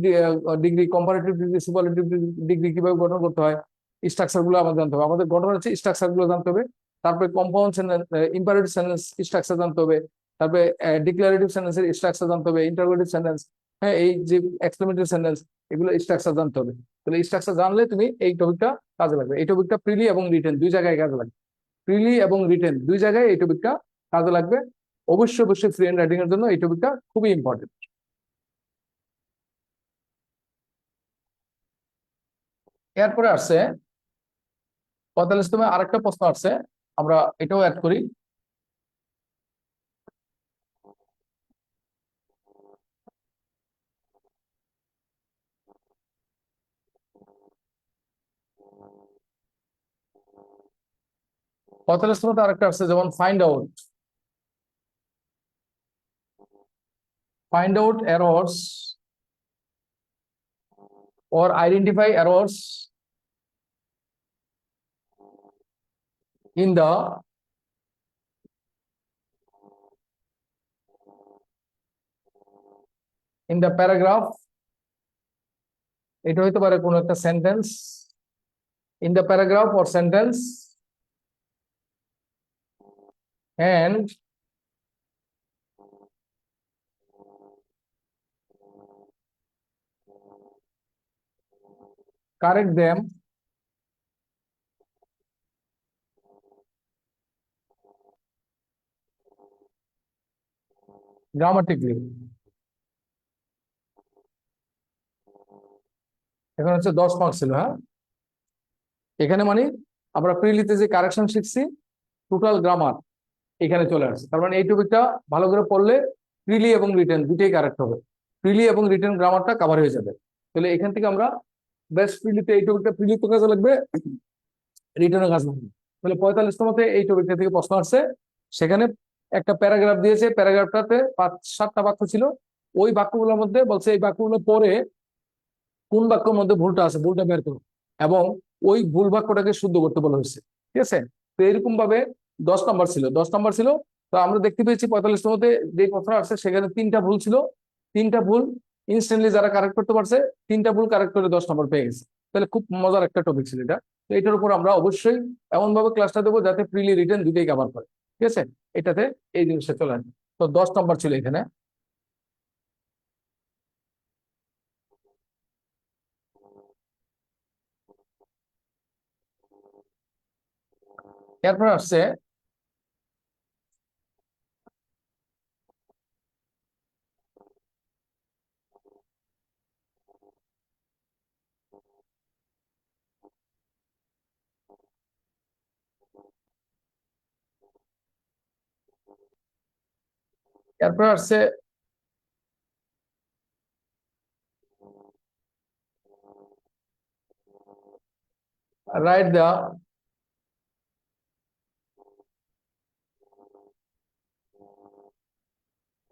degree, comparative degree, superlative degree কিভাবে গঠন করতে হয়, স্ট্রাকচার গুলো আমাদের জানতে হবে। আমাদের গঠন হচ্ছে স্ট্রাকচার গুলো জানতে হবে। তারপরে compound sentence, imperative sentence structure জানতে হবে। তারপরে ডিক্লারেটিভ সেন্টেন্সের স্ট্রাকচার জানতে হবে, ইন্টারোগেটিভ সেন্টেন্স, হ্যাঁ এই যে এক্সক্লেমেটরি সেন্টেন্স, এগুলো স্ট্রাকচার জানতে হবে। তাহলে স্ট্রাকচার জানলে তুমি এই টপিকটা কাজে লাগবে। এই টপিকটা প্রিলি এবং রিটেন দুই জায়গায় কাজে লাগবে, প্রিলি এবং রিটেন দুই জায়গায় এই টপিকটা কাজে লাগবে। অবশ্যই অবশ্যই ফ্রি হ্যান্ড রাইটিং এর জন্য এই টপিকটা খুবই ইম্পর্টেন্ট। এরপরে আসছে 45তম আরেকটা প্রশ্ন আসছে, আমরা এটাও অ্যাড করি। 45তম আরেকটা আসছে, যেমন find out, find out errors or identify errors in the paragraph, এটা হইতে পারে কোনো একটা sentence, in the paragraph or sentence, and correct them grammatically। এখন হচ্ছে 10 মার্ক ছিল, হ্যাঁ এখানে মানে আমরা প্রিলিতে যে কারেকশন শিখছি টোটাল গ্রামার এখানে চলে আসছে। তার মানে এই টপিকটা ভালো করে পড়লে প্রিলি এবং রিটেন দুটেই কারেক্ট হবে, প্রিলি এবং রিটেন গ্রামারটা কভার হয়ে যাবে। তাহলে এখান থেকে আমরা বেস্ট প্রিলিতে এই টপিকটা প্রিলিতে কাজে লাগবে, রিটেনের কাজ লাগবে। তাহলে 45তমতে এই টপিকটা থেকে প্রশ্ন আসছে, সেখানে একটা প্যারাগ্রাফ দিয়েছে, প্যারাগ্রাফটাতে 5-7টা বাক্য ছিল। ওই বাক্যগুলোর মধ্যে বলছে এই বাক্যগুলো পরে কোন বাক্যের মধ্যে ভুলটা আছে ভুলটা বের করো, এবং ওই ভুল বাক্যটাকে শুদ্ধ করতে বলা হয়েছে। ঠিক আছে? তো এরকম ভাবে 10 নম্বর ছিল। তো আমরা দেখতে পেয়েছি 45টার মধ্যে যে প্রশ্ন আসছে সেখানে 3টা ভুল ছিল। 3টা ভুল ইনস্ট্যান্টলি যারা কারেক্ট করতে পারছে, 3টা ভুল কারেক্ট করে 10 নম্বর পেয়ে গেছে। তাহলে খুব মজার একটা টপিক ছিল এটা। তো এটার উপর আমরা অবশ্যই এমন ভাবে ক্লাসটা দেবো যাতে প্রিলি রিটেন দুটোই কভার করে। ঠিক আছে? এটাতে এই জিনিসটা চলে আসবে। তো 10 নম্বর ছিল এখানে। এরপর আসছে এরপর আসছে write the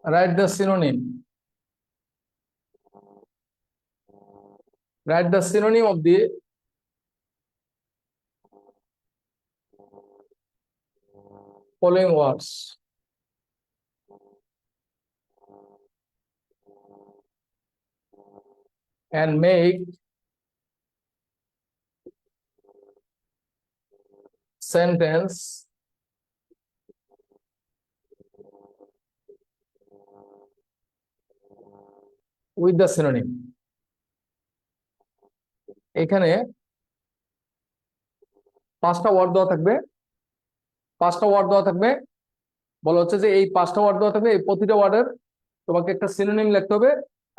write the synonym write the synonym of the following words and make sentence with the synonym। এখানে 5টা ওয়ার্ড দেওয়া থাকবে। 5টা ওয়ার্ড দেওয়া থাকবে। বলা হচ্ছে যে এই 5টা ওয়ার্ড দেওয়া থাকবে, এই প্রতিটা ওয়ার্ডের তোমাকে একটা সিনোনিম লিখতে হবে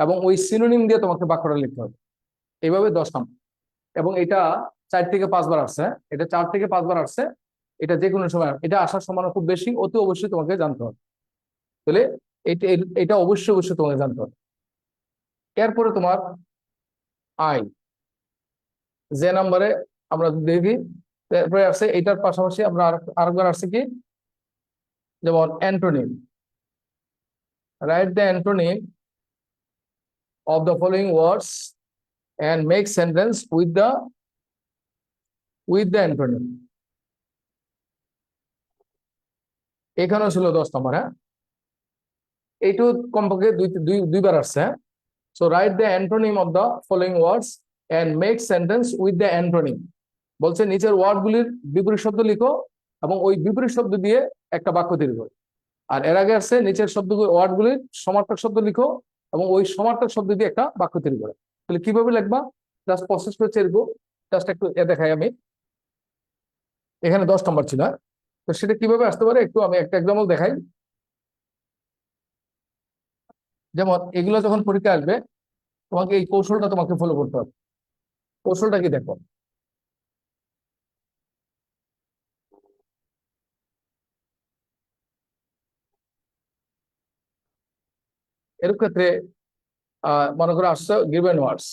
এবং ওই সিনোনিম দিয়ে তোমাকে বাক্যটা লিখতে হবে। এইভাবে 10 নম্বর। এবং এটা 4 থেকে 5 বার আসছে। এটা 4 থেকে 5 বার আসছে। এটা যে কোনো সময়, এটা আসার সম্ভাবনা খুব বেশি, অতি অবশ্যই তোমাকে জানতে হবে। তাহলে এটা এটা অবশ্যই অবশ্যই তোমাকে জানতে হবে। এরপরে তোমার আই, যে নাম্বারে আমরা দেখি। তারপরে আসছে এটার পাশাপাশি আমরা আরেকবার আসছে কি, যেমন antonym. Write the antonym of the following words and make sentence with the antonym. এখানেও ছিল 10 নম্বর। হ্যাঁ, এইটু কমপক্ষে দুইবার আসছে। হ্যাঁ, so write the antonym of the following words and make sentence with the antonym. বলছে নিচের ওয়ার্ডগুলির বিপরীত শব্দ লিখো এবং ওই বিপরীত শব্দ দিয়ে একটা বাক্য তৈরি করো। আর এর আগে আসছে নিচের ওয়ার্ডগুলির সমার্থক শব্দ লিখো এবং ওই সমার্থক শব্দ দিয়ে একটা বাক্য তৈরি করো। তাহলে কিভাবে লিখবা, জাস্ট প্রসেস করছে এরকম। জাস্ট একটু দেখাই আমি। এখানে 10 নম্বর ছিল। হ্যাঁ? তো সেটা কিভাবে আসতে পারে একটু আমি একটা এক্সাম্পল দেখাই। যেমন এগুলো যখন পরীক্ষা আসবে, তোমাকে এই কৌশলটা তোমাকে ফলো করতে হবে। কৌশলটা কি দেখো। এর ক্ষেত্রে মনে করো আসছে গিভেন ওয়ার্ডস,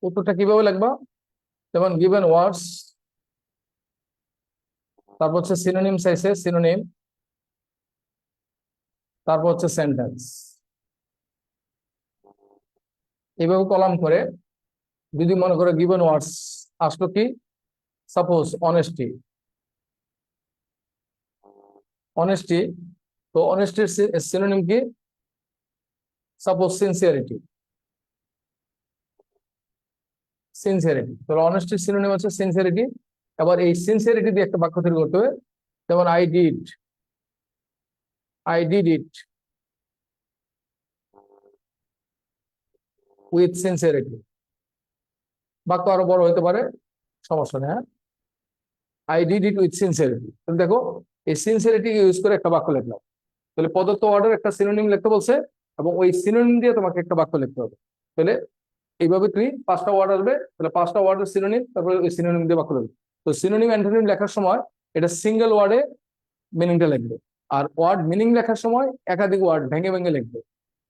উত্তরটা কিভাবে লিখবা। যেমন গিভেন ওয়ার্ডস, তারপর হচ্ছে সিনোনিম চাইছে, সিনোনিম, তারপর হচ্ছে সেন্টেন্স। এইভাবে কলাম করে যদি মনে করো গিভেন ওয়ার্ডস আসলো কি, সাপোজ অনেস্টি। অনেস্টি, তো অনেস্টির সিনোনিম কি, সাপোজ সিনসিয়ারিটি। সিনসিয়ারিটি, তাহলে অনেস্টির সিনোনিম হচ্ছে সিনসিয়ারিটি। এবার এই সিনসিয়ারিটি দিয়ে একটা বাক্য তৈরি করতে হবে। যেমন I did it with sincerity. বাক্য আরো বড় হতে পারে, সমস্যা নেই। হ্যাঁ, I did it with sincerity. তাহলে দেখো এই সিনসিয়ারিটি ইউজ করে একটা বাক্য লিখলাম। তাহলে প্রদত্ত অর্ডার একটা সিনোনিম লিখতে বলছে এবং ওই সিনোনিম দিয়ে তোমাকে একটা বাক্য লিখতে হবে। তাহলে এইভাবে তুমি 5টা ওয়ার্ড আসবে, তাহলে 5টা ওয়ার্ডের সিনোনিম, তারপরে ওই সিনোনিম দিয়ে বাক্য লিখবে। তো সিনোনিম অ্যান্টোনিম লেখার সময় এটা সিঙ্গেল ওয়ার্ডে মিনিংটা লিখবে। আর ওয়ার্ড মিনিং লেখার সময় একাধিক ওয়ার্ড ভেঙে ভেঙে লিখবে।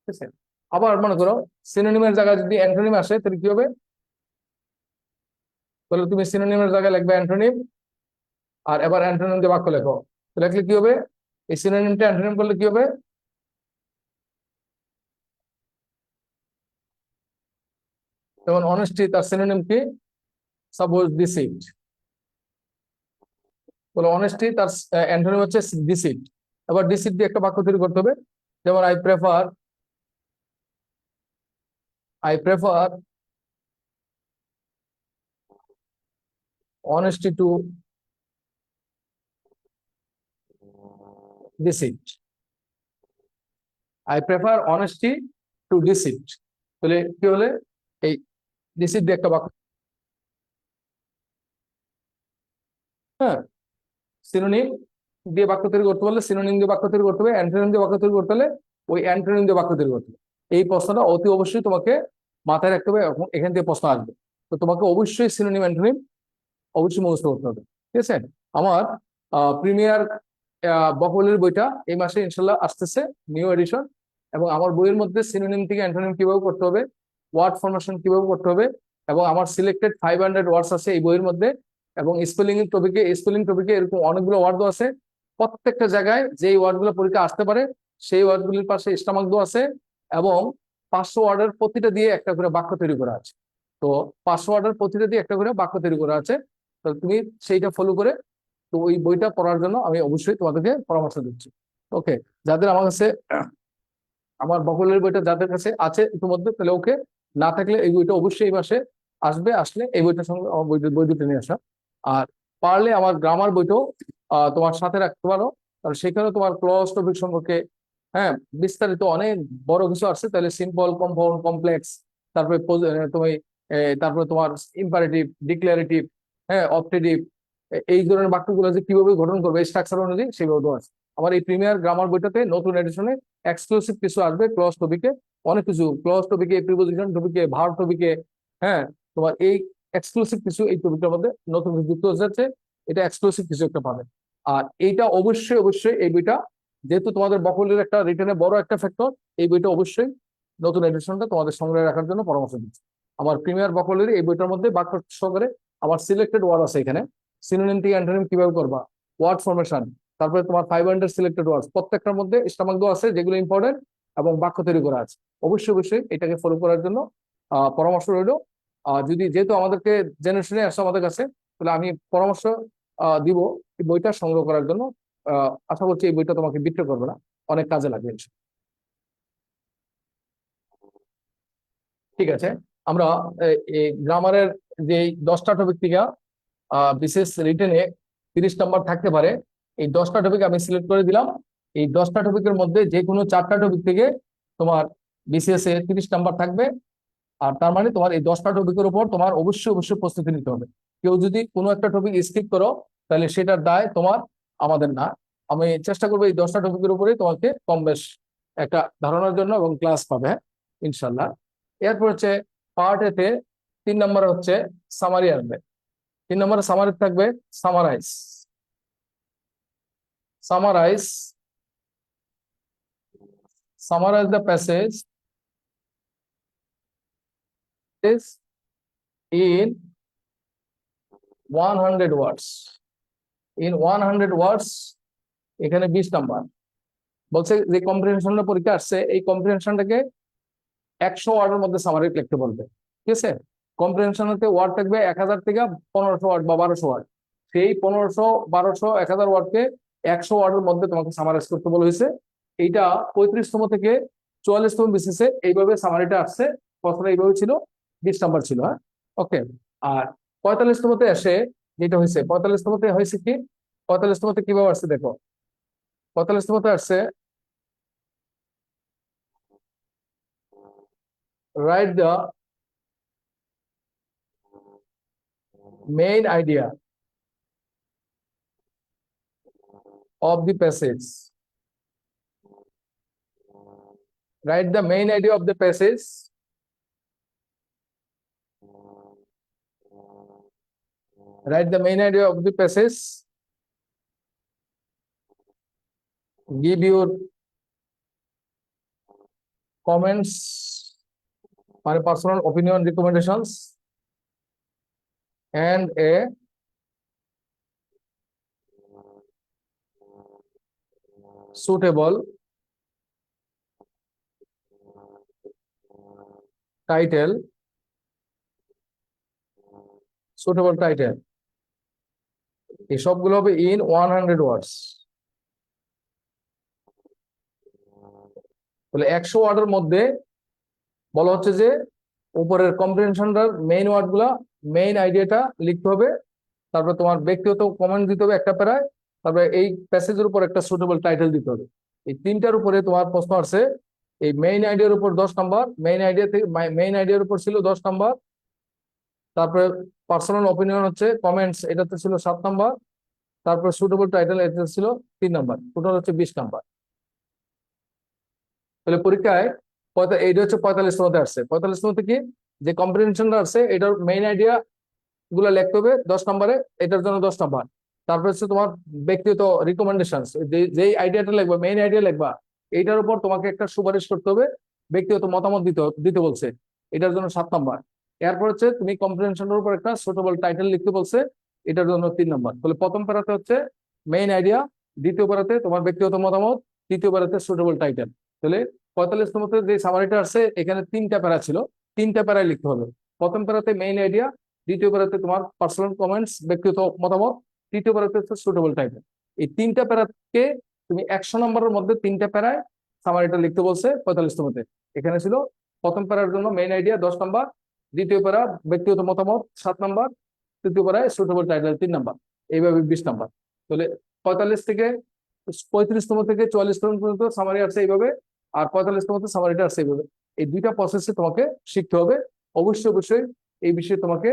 ঠিক আছে? আবার মনে করো সিনোনিমের জায়গায় যদি অ্যান্টোনিম আসে তাহলে কি হবে, তাহলে তুমি সিনোনিমের জায়গায় লিখবে অ্যান্টোনিম, আর এবার অ্যান্টোনিম দিয়ে বাক্য লেখো। তো লিখলে কি হবে, এই সিনোনিমটা অ্যান্টোনিম করলে কি হবে, যেমন অনেস্টি তার সিনোনিম কি, সাপোজ ডিসিট। বলে অনেস্টি তার অ্যান্টোনিম হচ্ছে ডিসিট। এবার ডিসিট দিয়ে একটা বাক্য তৈরি করতে হবে। যেমন I prefer honesty to deceit. I prefer honesty to deceit. তাহলে কি হলে এই ডিসিট দিয়ে একটা বাক্য। হ্যাঁ, সিনোনিম দিয়ে বাক্য তৈরি করতে পারলে সিনোনিম দিয়ে বাক্য তৈরি করতে হবে, অ্যান্টোনিম দিয়ে বাক্য তৈরি করতে হলে ওই অ্যান্টোনিম দিয়ে বাক্য তৈরি করতে হবে। এই প্রশ্নটা অতি অবশ্যই তোমাকে মাথায় রাখতে হবে, এবং এখান থেকে প্রশ্ন আসবে। তো তোমাকে অবশ্যই সিনোনিম অ্যান্টোনিম অবশ্যই মুখস্থ করতে হবে। ঠিক আছে। আমার প্রিমিয়ার বকবলির বইটা এই মাসে ইনশাল্লাহ আসতেছে, নিউ এডিশন। এবং আমার বইয়ের মধ্যে সিনোনিম থেকে অ্যান্টোনিম কিভাবে করতে হবে, ওয়ার্ড ফরমেশন কিভাবে করতে হবে, এবং আমার সিলেক্টেড 500 ওয়ার্ডস আছে এই বইয়ের মধ্যে। এবং স্পেলিং টপিকে এরকম অনেকগুলো ওয়ার্ড আছে। প্রত্যেকটা জায়গায় যেই ওয়ার্ডগুলো পরীক্ষা আসতে পারে সেই ওয়ার্ডগুলির পাশে স্টামাক দেওয়া আছে। এবং 500 ওয়ার্ডের প্রতিটা দিয়ে একটা করে বাক্য তৈরি করা আছে। তো 500 ওয়ার্ডের প্রতিটা দিয়ে একটা করে বাক্য তৈরি করা আছে। তো তুমি সেইটা ফলো করে, তো ওই বইটা পড়ার জন্য আমি অবশ্যই তোমাদেরকে পরামর্শ দিচ্ছি। ওকে। যাদের আমার কাছে আমার বকলের বইটা যাদের কাছে আছে ইতিমধ্যে, তাহলে ওকে। না থাকলে এই বইটা অবশ্যই এই মাসে আসবে, আসলে এই বইটার সঙ্গে আমার বই দুটো নিয়ে আসা। আর পারলে আমার গ্রামার বইটাও তোমার সাথে রাখতে পারো, কারণ সেখানে তোমার ক্লজ টপিক সম্পর্কে, হ্যাঁ, বিস্তারিত অনেক বড় কিছু আছে। তাহলে সিম্পল, কম্পাউন্ড, কমপ্লেক্স, তারপরে তুমি তারপরে তোমার ইম্পারেটিভ, ডিক্লারেটিভ, হ্যাঁ, অপটেটিভ, এই ধরনের বাক্যগুলো যে কিভাবে গঠন করবে স্ট্রাকচার অনুযায়ী, সেভাবে আছে। আমার এই প্রিমিয়ার গ্রামার বইটাতে নতুন এডিশনে এক্সক্লুসিভ কিছু আসবে ক্লজ টপিকে, অনেক কিছু ক্লজ টপিকে, প্রিপোজিশন টপিকে, ভার্ব টপিকে, হ্যাঁ, তোমার এই এক্সক্লুসিভ কিছু এই টপিকটার মধ্যে নতুন কিছু যুক্ত হয়ে যাচ্ছে। এটা এক্সক্লুসিভ কিছু একটা পাবে। আর এইটা অবশ্যই অবশ্যই এই বইটা, যেহেতু তোমাদের বকলের একটা রিটেনে বড় একটা ফ্যাক্টর, এই বইটা অবশ্যই নতুন এডিশনটা তোমাদের সংগ্রহে রাখার জন্য পরামর্শ দিচ্ছি। আমার প্রিমিয়ার বকলের এই বইটার মধ্যে বাক্য সহকারে আমার সিলেক্টেড ওয়ার্ড আছে এখানে। সিনোনিম থেকে অ্যান্টোনিম কিভাবে করবা, ওয়ার্ড ফরমেশন, তারপরে তোমার 500 সিলেক্টেড ওয়ার্ডস, প্রত্যেকটার মধ্যে স্টামাক দেওয়া আছে যেগুলো ইম্পর্টেন্ট, এবং বাক্য তৈরি করা আছে। অবশ্যই অবশ্যই এটাকে ফলো করার জন্য পরামর্শ রইল। যদি যেহেতু আমাদেরকে জেনারেশনে আসছে আমাদের কাছে, তাহলে আমি পরামর্শ দিব এই বইটা সংগ্রহ করার জন্য। আশা করছি এই বইটা তোমাকে বিক্রি করবে না, অনেক কাজে লাগবে ইনশাল্লাহ। ঠিক আছে। আমরা এই গ্রামারের যে 10টা টপিক থেকে বিশেষ রিটেনে 30 নম্বর থাকতে পারে, এই 10টা টপিক আমি সিলেক্ট করে দিলাম। এই 10টা টপিকের মধ্যে যে কোনো 4টা টপিক থেকে তোমার বিসিএস এ 30 নম্বর থাকবে। আর তার মানে তোমার এই 10টা টপিকের উপর তোমার অবশ্যই অবশ্যই প্রস্তুতি নিতে হবে। কেউ যদি কোনো একটা টপিক স্কিপ করো, তাহলে সেটার দায় তোমার, আমাদের না। আমি চেষ্টা করবো এই 10টা টপিকের উপরে তোমাকে কম বেশ একটা ধারণার জন্য, এবং ক্লাস পাবে, হ্যাঁ, ইনশাল্লাহ। এরপর হচ্ছে পার্ট এতে 3 নম্বর হচ্ছে সামারি আসবে। 3 নম্বরে সামারি থাকবে summarise. Summarise summarise the passage is in 100 words. In 100 words, এখানে 20 নম্বর। বলছে যে কম্প্রিহেনশনটা পরীক্ষা আসছে, এই কম্প্রিহেনশনটাকে 100 ওয়ার্ডের মধ্যে সামারি লিখতে বলবে। ঠিক আছে। কম্প্রিহেনশনতে ওয়ার্ড থাকবে 1000 থেকে 1500 ওয়ার্ড বা 1200 ওয়ার্ড। সেই 1500, 1200, 1000 ওয়ার্ডকে 100 ওয়ার্ডের মধ্যে তোমাকে সামারাইজ করতে বলা হয়েছে। এইটা 35তম থেকে 44তম বিসিএসে এইভাবে সামারিটা আসছে। প্রথমে এইভাবে ছিল, 20 নম্বর ছিল, হ্যাঁ। ওকে। আর 45তমতে এসে যেটা হয়েছে, 45তমতে হয়েছে কি, 45তমতে কিভাবে আসছে দেখো। 45তমতে আসছে write the main idea of the passage. Write the main idea of the passage. Write the main idea of the passage. Give your comments, my personal opinion, recommendations, and a suitable title. Suitable title. এই সবগুলো হবে in 100 ওয়ার্ডস। তাহলে 100 ওয়ার্ডের মধ্যে বলা হচ্ছে যে উপরের কম্প্রিহেনশনটার মেইন ওয়ার্ড গুলা, মেইন আইডিয়াটা লিখতে হবে। তারপরে তোমার ব্যক্তিগত কমেন্ট দিতে হবে একটা প্যারায়। তারপরে এই প্যাসেজের উপর একটা সুটেবল টাইটেল দিতে হবে। এই তিনটার উপরে তোমার প্রশ্ন আসছে। এই মেইন আইডিয়ার উপর 10 নাম্বার, মেইন আইডিয়ার উপর ছিল 10 নাম্বার। তারপরে পার্সোনাল অপিনিয়ন হচ্ছে কমেন্টস, এটাতে ছিল 7 নাম্বার। তারপরে সুটেবল টাইটেল এটা ছিল 3 নাম্বার, টোটাল হচ্ছে 20 নাম্বার। তাহলে পরীক্ষায় এইটা হচ্ছে 45 মধ্যে আসছে। 45 মধ্যে কি যে কম্প্রিহেনশনটা আসছে এটার মেইন আইডিয়া গুলো লিখতে হবে 10 নাম্বারে, এটার জন্য 10 নাম্বার। তারপর হচ্ছে তোমার ব্যক্তিগত রিকমেন্ডেশন, যেই আইডিয়াটা লিখবা, মেইন আইডিয়া লিখবা, এইটার উপর তোমাকে একটা সুপারিশ করতে হবে, ব্যক্তিগত মতামত দিতে দিতে বলছে, এটার জন্য 7 নাম্বার। এরপর হচ্ছে তুমি কম্প্রিহেনশনের উপর একটা সুটেবল টাইটেল লিখতে বলছে, এটার জন্য 3 নাম্বার। তাহলে প্রথম প্যারাতে হচ্ছে মেইন আইডিয়া, দ্বিতীয় প্যারাতে তোমার ব্যক্তিগত মতামত, তৃতীয় প্যারাতে সুটেবল টাইটেল। তাহলে 45 নম্বর যে সামারিটা আসছে এখানে 3টা প্যারা ছিল, 3টা প্যারায় লিখতে হবে। প্রথম প্যারাতে মেইন আইডিয়া, দ্বিতীয় প্যারাতে তোমার পার্সোনাল কমেন্টস, ব্যক্তিগত মতামত, তৃতীয় প্যারাতে হচ্ছে সুটেবল টাইটেল। এই 3টা প্যারাকে তুমি 100 নম্বরের মধ্যে 3টা প্যারায় সামারিটা লিখতে বলছে 45 নম্বরতে। এখানে ছিল প্রথম প্যারার জন্য মেইন আইডিয়া 10 নাম্বার, দ্বিতীয় প্যারা ব্যক্তিগত মতামত 7 নাম্বার, তৃতীয় প্যারায় সুটেবল টাইটেল 3 নাম্বার, এইভাবে 20 নাম্বার। তাহলে 45 থেকে 35 নম্বর থেকে 44 নম্বর পর্যন্ত সামারি আসছে এইভাবে, আর 45 নম্বর সামারিটা আসছে এইভাবে। এই দুইটা প্রসেসে তোমাকে শিখতে হবে। অবশ্যই অবশ্যই এই বিষয়ে তোমাকে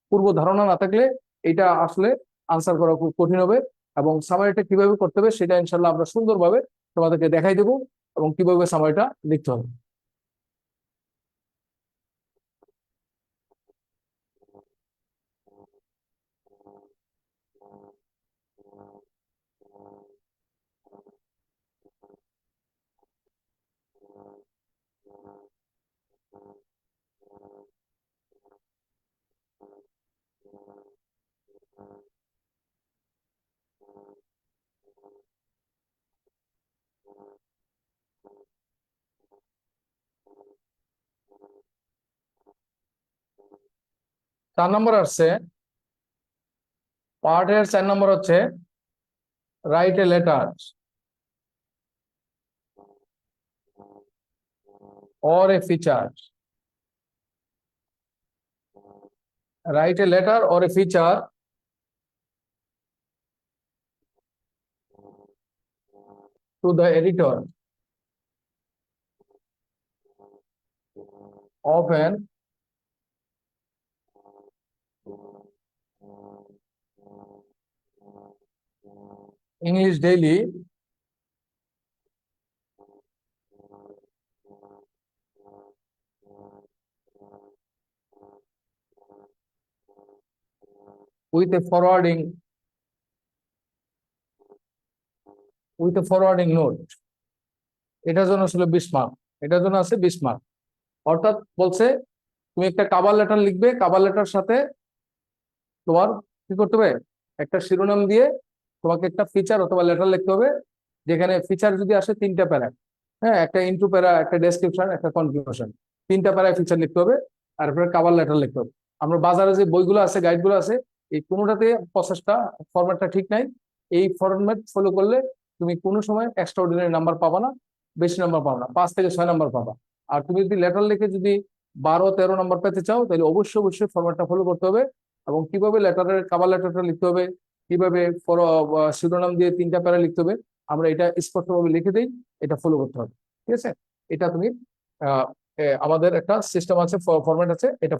পূর্ব ধারণা না থাকলে এটা আসলে আনসার করা খুব কঠিন হবে। এবং সামারিটা কিভাবে করতে হবে সেটা ইনশাল্লাহ আমরা সুন্দরভাবে তোমাদেরকে দেখাই দেবো, এবং কিভাবে সামারিটা লিখতে হবে। 4 নম্বর আসছে, পার্টের 4 নম্বর হচ্ছে write a letter or a feature. Write a letter or a feature to the editor of an English daily with a forwarding note. এটার জন্য ছিল 20 মার্ক, এটার জন্য আছে 20 মার্ক। অর্থাৎ বলছে তুমি একটা কাভার লেটার লিখবে, কাভার লেটার সাথে তোমার কি করতে হবে, একটা শিরোনাম দিয়ে তোমাকে একটা ফিচার অথবা লেটার লিখতে হবে, যেখানে ফিচার যদি আসে 3টা প্যারা, হ্যাঁ, একটা ইন্টু প্যারা, একটা ডেসক্রিপশন, একটা কনক্লুশন, 3টা প্যারায় ফিচার লিখতে হবে। আর এরপরে কাভার লেটার লিখতে হবে। আমরা বাজারে যে বইগুলো আছে, গাইডগুলো আছে, এই কোনোটাতে প্রসেসটা, ফরম্যাটটা ঠিক নাই। এই ফরম্যাট ফলো করলে তুমি কোনো সময় এক্সট্রা অর্ডিনারি নাম্বার পাবা না, বেশি নাম্বার পাবা না, 5 থেকে 6 নাম্বার পাবা। আর তুমি যদি লেটার লিখে যদি 12-13 নাম্বার পেতে চাও, তাহলে অবশ্যই অবশ্যই ফরম্যাটটা ফলো করতে হবে। এবং কিভাবে লেটারের কাভার লেটারটা লিখতে হবে, কিভাবে শিরোনাম দিয়ে 3টা প্যারা লিখতে হবে, আমরা এটা স্পষ্টভাবে লিখে দিই, এটা ফলো করতে হবে। ঠিক আছে, এটা তুমি আহ আমাদের একটা সিস্টেম আছে, ফরম্যাট আছে এটা।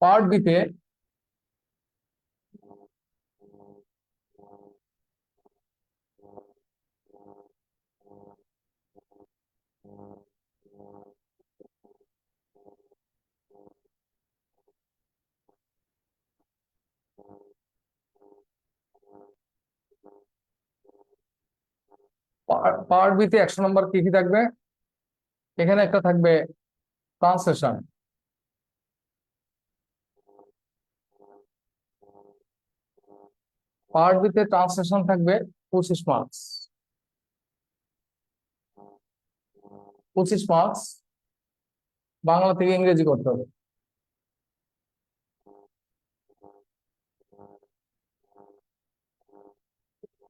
পার্ট বিতে পার্ট বিতে 100 নম্বর কি কি থাকবে? এখানে একটা থাকবে ট্রান্সলেশন। পার্ট বিতে ট্রান্সলেশন থাকবে 25 মার্কস। 25 মার্কস বাংলা থেকে ইংরেজি করতে হবে।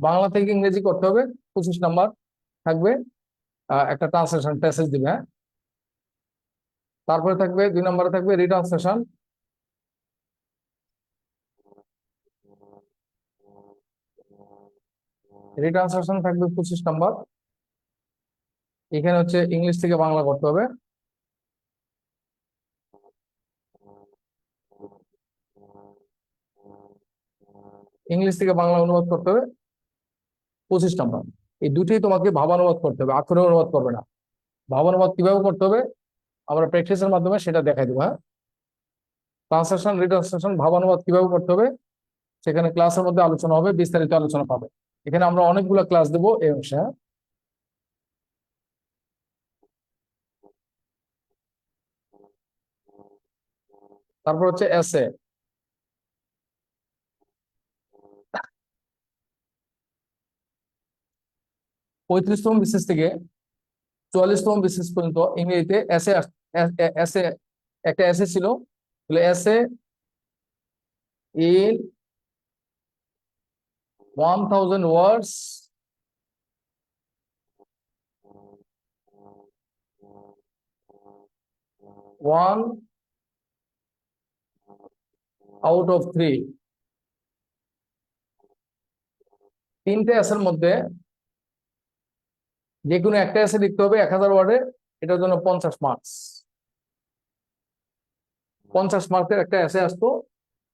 বাংলা থেকে ইংরেজি করতে হবে, 25 নাম্বার থাকবে। একটা ট্রান্সলেশন প্যাসেজ দিবে, হ্যাঁ। তারপরে থাকবে 2 নম্বরে থাকবে রিট্রান্সলেশন। রিট্রান্সলেশন থাকবে 25 নাম্বার। এখানে হচ্ছে ইংলিশ থেকে বাংলা করতে হবে। ইংলিশ থেকে বাংলা অনুবাদ করতে হবে 25 নাম্বার। এই দুটোই তোমাকে ভাবানুবাদ করতে হবে, আক্ষরে অনুবাদ করবে না। ভাবানুবাদ কিভাবে করতে হবে আমরা প্র্যাকটিসের মাধ্যমে সেটা দেখাই দেবো, হ্যাঁ। ট্রান্সলেশন রিট্রান্সলেশন ভাবানুবাদ কিভাবে করতে হবে সেখানে ক্লাসের মধ্যে আলোচনা হবে, বিস্তারিত আলোচনা পাবে। এখানে আমরা অনেকগুলো ক্লাস দেবো এই অংশে, হ্যাঁ। তারপর হচ্ছে এসে। 35তম বিসিএস থেকে 44তম বিসিএস পর্যন্ত ইংরেজিতে এসে এসে একটা এসে ছিল, এসে ইন 1000 ওয়ার্ডস, 1 আউট অফ 3। তিনটে এসের মধ্যে যে কোনো একটা এসে লিখতে হবে 1000 ওয়ার্ডে, এটার জন্য 50 মার্কস। 50 মার্কের একটা এসে আসতো।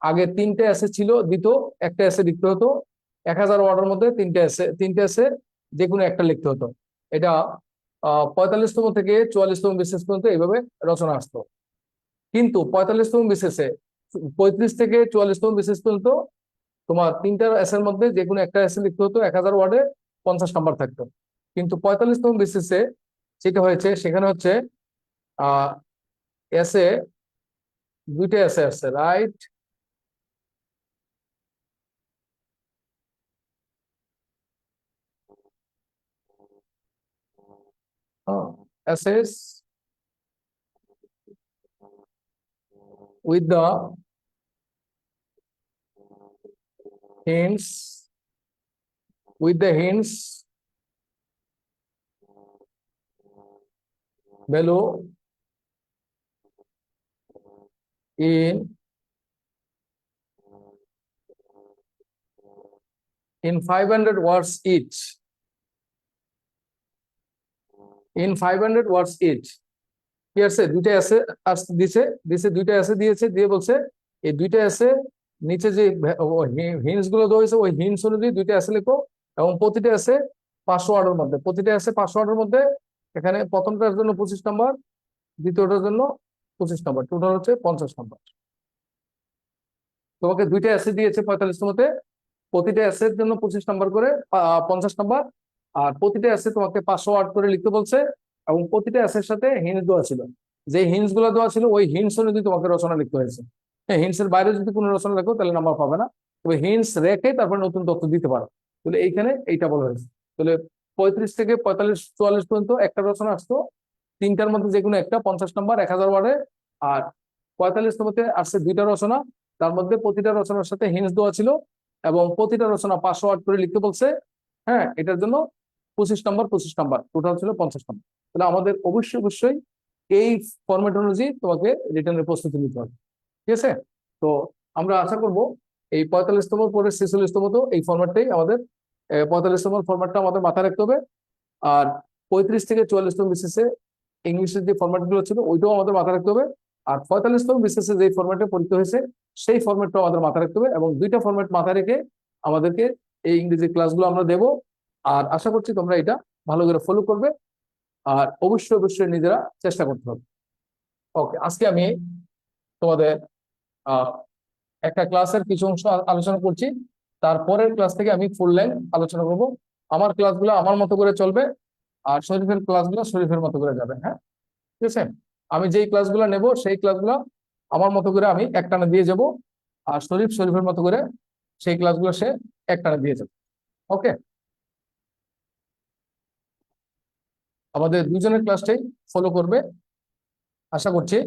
আগে তিনটে এসে ছিল, দিত একটা এসে লিখতে হতো। 1000 ওয়ার্ডের মধ্যে তিনটে এসে যে কোনো একটা লিখতে হতো। এটা 45তম থেকে 44তম বিসিএস পর্যন্ত এইভাবে রচনা আসতো। কিন্তু 45তম বিসিএসে 35 থেকে 44তম বিসিএস পর্যন্ত তোমার তিনটা এসের মধ্যে যে কোনো একটা এসে লিখতে হতো, 1000 ওয়ার্ডে 50 নাম্বার থাকতো। কিন্তু 45তম বিসিএসে যেটা হয়েছে সেখানে হচ্ছে আহ এসে দুইটা এসে আসছে, right. essays with the hints with the hints below in 500 words each, in 500 words each। কি আছে, দুইটা এসে দিছে, দুইটা এসে দিয়েছে, দিয়ে বলছে এই দুইটা এসে নিচে যে হিন্টস গুলো দেওয়া হয়েছে ওই হিন্টস অনুযায়ী দুইটা এসে লিখো। এবং প্রতিটা এসে 500 ওয়ার্ডের মধ্যে, প্রতিটা এসে 500 ওয়ার্ডের মধ্যে। এখানে প্রথমটার জন্য 25 নাম্বার, দ্বিতীয়টার জন্য 25 নাম্বার, টোটাল হচ্ছে 50 নাম্বার। তোমাকে দুইটা এসে দিয়েছে 45তমতে, প্রতিটা এসের জন্য 25 নাম্বার করে 50 নাম্বার। আর প্রতিটা এসে তোমাকে 500 ওয়ার্ড করে লিখতে বলছে। এবং প্রতিটা এসের সাথে হিন্টস দেওয়া ছিল, যে হিন্টস গুলো দেওয়া ছিল ওই হিন্টস অনুযায়ী তোমাকে রচনা লিখতে হয়েছে। হ্যাঁ, হিন্টস এর বাইরে যদি কোনো রচনা লেখো তাহলে নাম্বার পাবে না। তবে হিন্টস রেখে তারপর নতুন তথ্য দিতে পারো। তাহলে এইখানে এইটা বলা হয়েছে। তাহলে 35 থেকে 45 44 পর্যন্ত একটা রচনা আসতো, তিনটার মধ্যে যে কোনো একটা 50 নাম্বার 1000 ওয়ার্ডে। আর 45তমতে আসছে দুইটা রচনা, তার মধ্যে প্রতিটা রচনার সাথে হিন্টস দেওয়া ছিল এবং প্রতিটা রচনা 500 ওয়ার্ড করে লিখতে বলছে। হ্যাঁ, এটার জন্য 25 নাম্বার 25 নাম্বার, টোটাল ছিল 50 নাম্বার। তাহলে আমাদের অবশ্যই অবশ্যই এই ফরম্যাট অনুযায়ী তোমাকে রিটার্নের প্রস্তুতি নিতে হবে, ঠিক আছে? তো আমরা আশা করব এই 45তম পরে 46তম তো এই ফরম্যাটটাই আমাদের, 45তম ফরম্যাটটা আমাদের মাথায় রাখতে হবে। আর 35 থেকে 44তম বিসিএসে ইংলিশের যে ফরম্যাট গুলো ছিল ওইটাও আমাদের মাথায় রাখতে হবে। আর 45তম বিসিএসে যে ফরম্যাটে পরীক্ষা হয়েছে সেই ফরম্যাটটাও আমাদের মাথায় রাখতে হবে। এবং দুইটা ফরম্যাট মাথায় রেখে আমাদেরকে এই ইংরেজি ক্লাসগুলো আমরা দেব। আর আশা করছি তোমরা এটা ভালো করে ফলো করবে। আর অবশ্যই অবশ্যই নিজেরা চেষ্টা করতে হবে। ওকে, আজকে আমি তোমাদের আহ একটা ক্লাসের কিছু অংশ আলোচনা করছি। তারপরের ক্লাস থেকে আমি ফুল লেন্থ আলোচনা করব। আমার ক্লাসগুলো আমার মতো করে চলবে, আর শরীফের ক্লাসগুলো শরীফের মতো করে যাবে, হ্যাঁ। ঠিক আছে, আমি যেই ক্লাসগুলো নেব সেই ক্লাসগুলো আমার মতো করে আমি একটানা দিয়ে যাব। আর শরীফ শরীফের মতো করে সেই ক্লাসগুলো সে একটানা দিয়ে যাবে। ওকে, আমাদের দুজনের ক্লাসটাই ফলো করবে আশা করছি।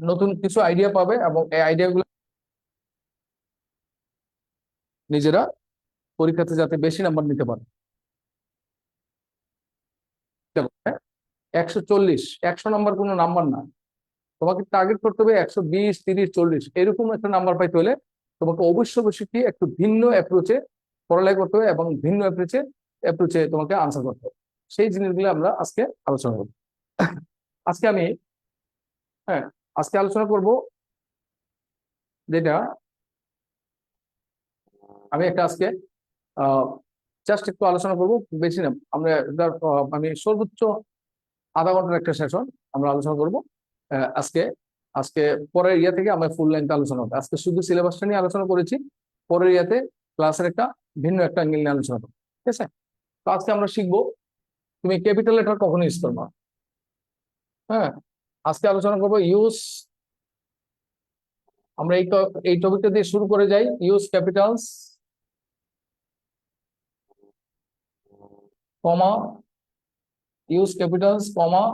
নতুন কিছু আইডিয়া পাবে এবং এই আইডিয়াগুলো নিজেরা পরীক্ষাতে যাতে বেশি নাম্বার নিতে পারে। দেখো, হ্যাঁ, 140, 100 নাম্বার কোনো নাম্বার না। তোমাকে টার্গেট করতে হবে 120, 30, 40 এরকম একটা নাম্বার পাইতে হলে তোমাকে অবশ্যই অবশ্যই কি একটু ভিন্ন অ্যাপ্রোচে পড়ালেখা করতে হবে এবং ভিন্ন অ্যাপ্রোচে অ্যাপ্রোচে তোমাকে আনসার করতে হবে। সেই জিনিসগুলো আমরা আজকে আলোচনা করব। আজকে আমি, হ্যাঁ, আজকে আলোচনা করব যেটা আমি একটা আজকে জাস্ট একটু আলোচনা করব, বেশি না। আমরা আমি সর্বোচ্চ আধা ঘন্টার একটা সেশন আমরা আলোচনা করব আজকে। আজকে পরের ইয়া থেকে আমরা ফুল লেন্থ আলোচনা করবো। আজকে শুধু সিলেবাসটা নিয়ে আলোচনা করেছি, পরের ইয়াতে ক্লাসের একটা ভিন্ন একটা অ্যাঙ্গেল নিয়ে আলোচনা করবো। ঠিক আছে? তো আজকে আমরা শিখবো তুমি ক্যাপিটাল লেটার কখন ইউজ করবা। হ্যাঁ, আজকে আলোচনা করবো ইউজ। আমরা এই টপিকটা দিয়ে শুরু করে যাই। Use Capitals, comma, use Capitals, comma,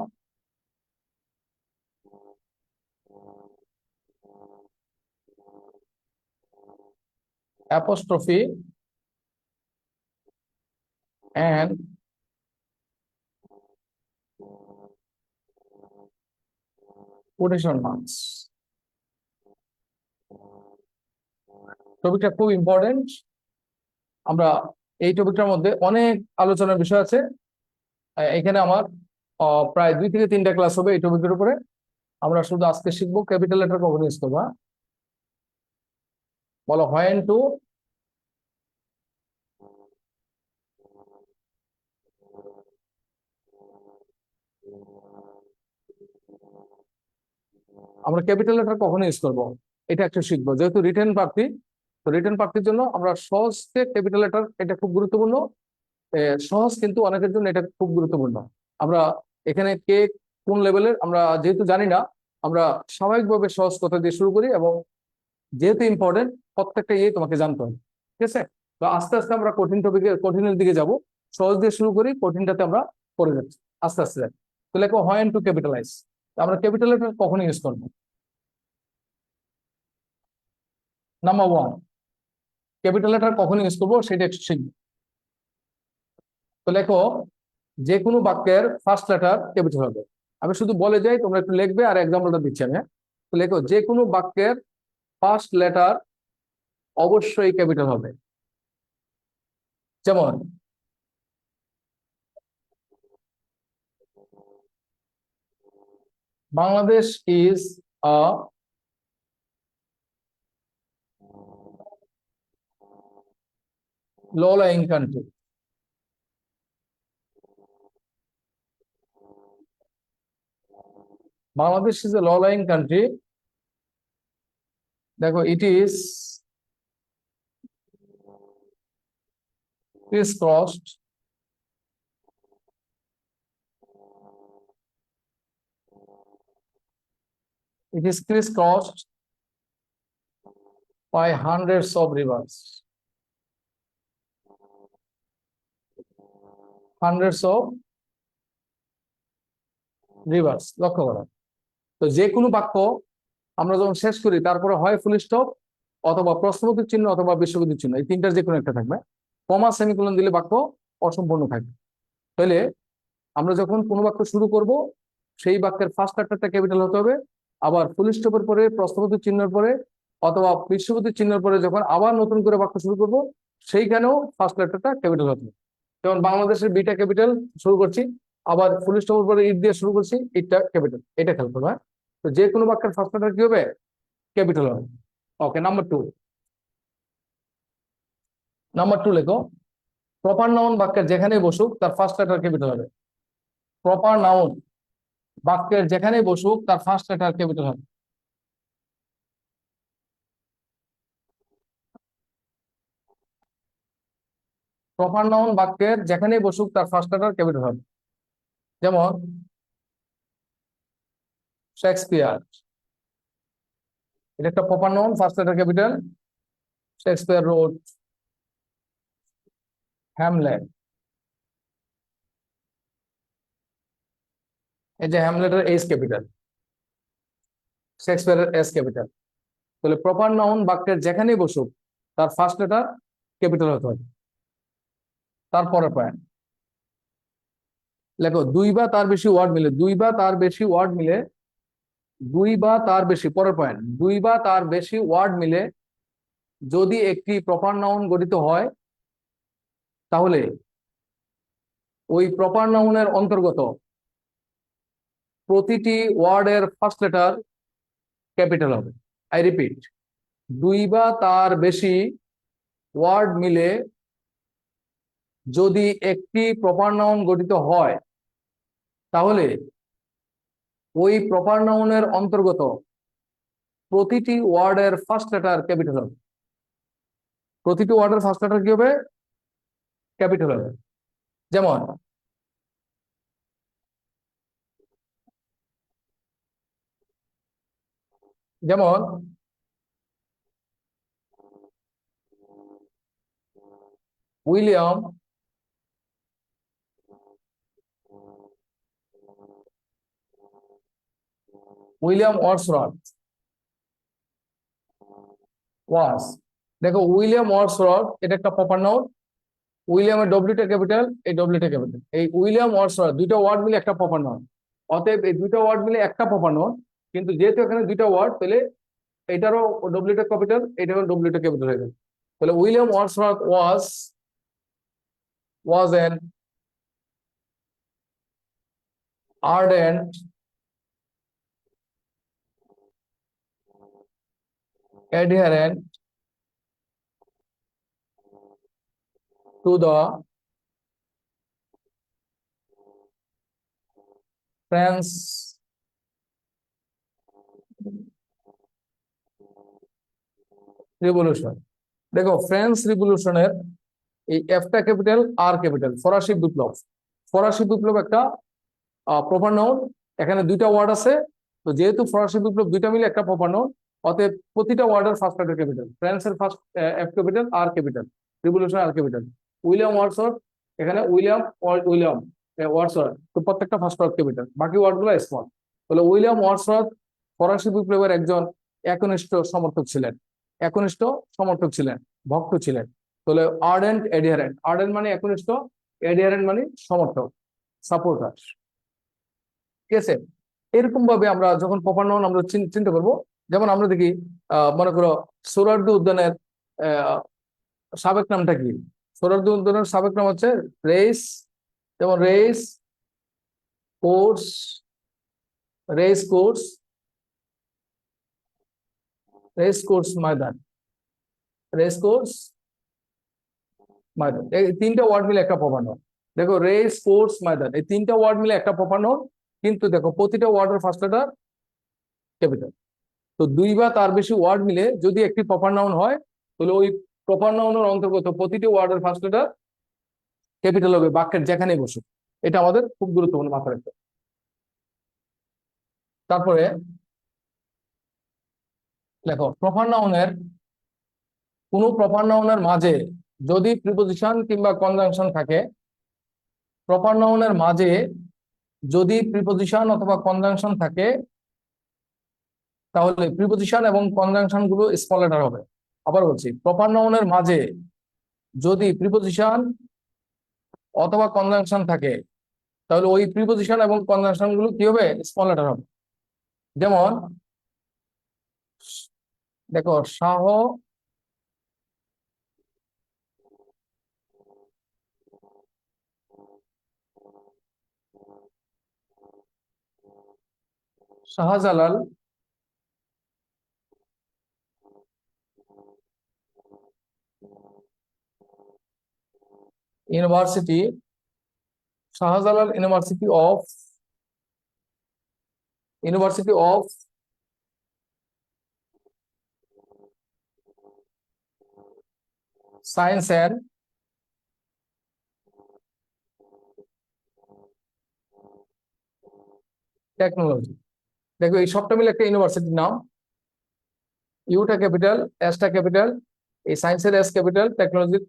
apostrophe and quotation marks। টপিকটা খুব ইম্পর্টেন্ট। আমরা এই টপিকটার মধ্যে অনেক আলোচনার বিষয় আছে। এখানে আমার প্রায় 2 থেকে 3টা ক্লাস হবে এই টপিকের উপরে। আমরা শুধু আজকে শিখবো ক্যাপিটাল লেটার কখন ইউজ করবা। বলো হোয়েন টু, আমরা ক্যাপিটাল লেটার কখন ইউজ করব এটা একটু শিখবো। যেহেতু রিটেন প্রার্থী, তো রিটেন প্রার্থীর জন্য আমরা সহজে ক্যাপিটাল লেটার এটা খুব গুরুত্বপূর্ণ। সহজ কিন্তু অনেকের জন্য এটা খুব গুরুত্বপূর্ণ। আমরা এখানে কে কোন লেভেলের আমরা যেহেতু জানি না, আমরা স্বাভাবিকভাবে সহজ কথা দিয়ে শুরু করি এবং যেহেতু ইম্পর্টেন্ট প্রত্যেকটা ইয়ে তোমাকে জানতে হবে। ঠিক আছে? তো আস্তে আস্তে আমরা কঠিন টপিকে কঠিনের দিকে যাব। সহজ দিয়ে শুরু করি, কঠিনটাতে আমরা পড়ে যাচ্ছি আস্তে আস্তে যাই। তো লেখো হোয়েন টু ক্যাপিটালাইজ। আমরা ক্যাপিটাল লেটার কখন ইউজ করবো। নাম্বার ওয়ান, ক্যাপিটাল লেটার কখন ইউজ করবো সেটা একটু শিখবো। তো লেখো যে কোনো বাক্যের ফার্স্ট লেটার ক্যাপিটাল হবে। আমি শুধু বলে যাই, তোমরা একটু লিখবে আর এক্সাম্পলটা দিচ্ছি আমি, হ্যাঁ? তো লেখো যে কোনো বাক্যের ফার্স্ট লেটার অবশ্যই ক্যাপিটাল হবে। যেমন Bangladesh is a low lying country. Bangladesh is a low lying country. দেখো it is crisscrossed it is crisscrossed by hundreds of rivers, hundreds of rivers। লক্ষ্য করো, তো যে কোনো বাক্য আমরা যখন শেষ করি তারপরে হয় ফুল স্টপ অথবা প্রশ্নবোধক চিহ্ন অথবা বিশ্ববোধক চিহ্ন, এই তিনটার যে কোনো একটা থাকবে। কমা সেমিকোলন দিলে বাক্য অসম্পূর্ণ থাকবে। তাহলে আমরা যখন কোনো বাক্য শুরু করব, সেই বাক্যের ফার্স্ট লেটারটা ক্যাপিটাল হতে হবে। আবার ফুল স্টপের পরে, প্রশ্নবোধক চিহ্নের পরে অথবা বিশ্ববোধক চিহ্নের পরে যখন আবার নতুন করে বাক্য শুরু করব, সেইখানেও ফার্স্ট লেটারটা ক্যাপিটাল হতে হবে। যেমন বাংলাদেশের বিটা ক্যাপিটাল শুরু করছি, আবার ফুল স্টপের পরে ইট দিয়ে শুরু করছি, ইটটা ক্যাপিটাল। এটা খেয়াল করবো, হ্যাঁ? তো যে কোনো বাক্যের ফার্স্ট লেটার কি হবে? ক্যাপিটাল হবে। ওকে, নাম্বার টু। নাম্বার টু লেখো প্রপার নাউন বাক্যের যেখানেই বসুক তার ফার্স্ট লেটার ক্যাপিটাল হবে। প্রপার নাউন বাক্যের যেখানেই বসুক তার ফার্স্ট লেটার ক্যাপিটাল হবে। প্রপার নাউন বাক্যের যেখানেই বসুক তার ফার্স্ট লেটার ক্যাপিটাল হবে। যেমন শেক্সপিয়ার, এটা একটা proper noun, first letter capital. Shakespeare road, Hamlet, এই যে হ্যামলেটের এইচ ক্যাপিটাল। শেক্সপিয়ারের এস ক্যাপিটাল। তাহলে প্রপার নাউন বাক্যের যেখানেই বসুক তার ফার্স্ট লেটার ক্যাপিটাল হতে হবে। তারপরে পয়েন্ট লেখো, দুই বা তার বেশি ওয়ার্ড মিলে, দুই বা তার বেশি ওয়ার্ড মিলে, দুই বা তার বেশি, পরের পয়েন্ট, দুই বা তার বেশি ওয়ার্ড মিলে যদি একটি প্রপার নাউন গঠিত হয়, তাহলে ওই প্রপার নাউনের অন্তর্গত প্রতিটি ওয়ার্ডের ফার্স্ট লেটার ক্যাপিটাল হবে। আই রিপিট, দুই বা তার বেশি ওয়ার্ড মিলে যদি একটি প্রপার নাউন গঠিত হয়, তাহলে ওই প্রপার নাউনের অন্তর্গত প্রতিটি ওয়ার্ডের ফার্স্ট লেটার ক্যাপিটাল হবে। প্রতিটি ওয়ার্ডের ফার্স্ট লেটার কি হবে? ক্যাপিটাল হবে। যেমন যেমন উইলিয়াম উইলিয়াম ওয়ার্ডসওয়ার্থ ওয়াজ, দেখো উইলিয়াম ওয়ার্ডসওয়ার্থ এটা একটা প্রপার নাউন। উইলিয়ামের ডব্লিউটা ক্যাপিটাল, এই ডব্লিউটা ক্যাপিটাল, এই উইলিয়াম ওয়ার্ডসওয়ার্থ দুইটা ওয়ার্ড মিলে একটা প্রপার নাউন। অতএব এই দুইটা ওয়ার্ড মিলে একটা প্রপার নাউন, কিন্তু যেহেতু এখানে দুইটা ওয়ার্ড, তাহলে এটারও ডব্লিউটা ক্যাপিটাল, এটারও ডব্লিউটা ক্যাপিটাল হয়ে গেল। তাহলে William Wordsworth was an ardent adherent to the French revolution. দেখো ফ্রেঞ্চ রিভলিউশনের এই এফটা ক্যাপিটাল আর ক্যাপিটাল, ফরাসি বিপ্লব। ফরাসি বিপ্লব একটা প্রপার নাউন, এখানে দুইটা ওয়ার্ড আছে, তো যেহেতু ফরাসি বিপ্লব দুইটা মিলে একটা প্রপার নাউন, অতএব প্রতিটা ওয়ার্ডের ফার্স্ট লেটার ক্যাপিটাল। ফ্রান্সের ফার্স্ট এফ ক্যাপিটাল, আর ক্যাপিটাল, রিভলিউশন আর ক্যাপিটাল। উইলিয়াম ওয়ার্ডসওয়ার্থ, এখানে উইলিয়াম ওয়ার্ডসওয়ার্থ, তো প্রত্যেকটা ফার্স্ট ওয়ার্ড ক্যাপিটাল, বাকি ওয়ার্ড গুলো স্মল। তাহলে উইলিয়াম ওয়ার্ডসওয়ার্থ ফরাসি বিপ্লবের একজন একনিষ্ঠ সমর্থক ছিলেন, একনিষ্ঠ সমর্থক ছিলেন, ভক্ত ছিলেন। তাহলে আর্ডেন্ট এডিহারেন্ট, আর্ডেন্ট মানে একনিষ্ঠ, এডিহারেন্ট মানে সমর্থক, সাপোর্টার। ঠিক আছে? এরকম ভাবে আমরা যখন প্রপার নাউন আমরা চিন্তা করব, যেমন আমরা দেখি মনে করো সোহরাওয়ার্দী উদ্যানের আহ, সাবেক নামটা কি? সোহরাওয়ার্দী উদ্যানের সাবেক নাম হচ্ছে রেস, যেমন course race course race course Maidan, race course Maidan, এই তিনটা ওয়ার্ড মিলে একটা প্রপার নাউন। দেখো রেস কোর্স ময়দান, এই তিনটা ওয়ার্ড মিলে একটা প্রপার নাউন, কিন্তু দেখো প্রতিটা ওয়ার্ডের ফার্স্ট লেটার ক্যাপিটাল। তো দুই বা তার বেশি ওয়ার্ড মিলে যদি একটি প্রপার নাউন হয়, তাহলে ওই প্রপার নাউনের অন্তর্গত প্রতিটি ওয়ার্ডের ফার্স্ট লেটার ক্যাপিটাল হবে, বাক্যের যেখানেই বসুক। এটা আমাদের খুব গুরুত্বপূর্ণ মাথায় রাখতে হবে। তারপরে দেখো প্রপার নাউনের মাঝে যদি প্রিপোজিশন কিংবা কনজাংশন থাকে, প্রপার নাউনের মাঝে যদি প্রিপোজিশন অথবা কনজাংশন থাকে, তাহলে প্রিপোজিশন এবং কনজাংশন গুলো স্মল লেটার হবে। আবার বলছি, প্রপার নাউনের মাঝে যদি প্রিপোজিশন অথবা কনজাংশন থাকে, তাহলে ওই প্রিপোজিশন এবং কনজাংশন গুলো কি হবে? স্মল লেটার হবে। যেমন দেখো Shahjalal university, Shahjalal university of science and technology. দেখো এই সবটা মিলে একটা ইউনিভার্সিটির নাম। ইউটা ক্যাপিটাল, এসটা ক্যাপিটাল, এই সায়েন্সের এস ক্যাপিটাল, টেকনোলজির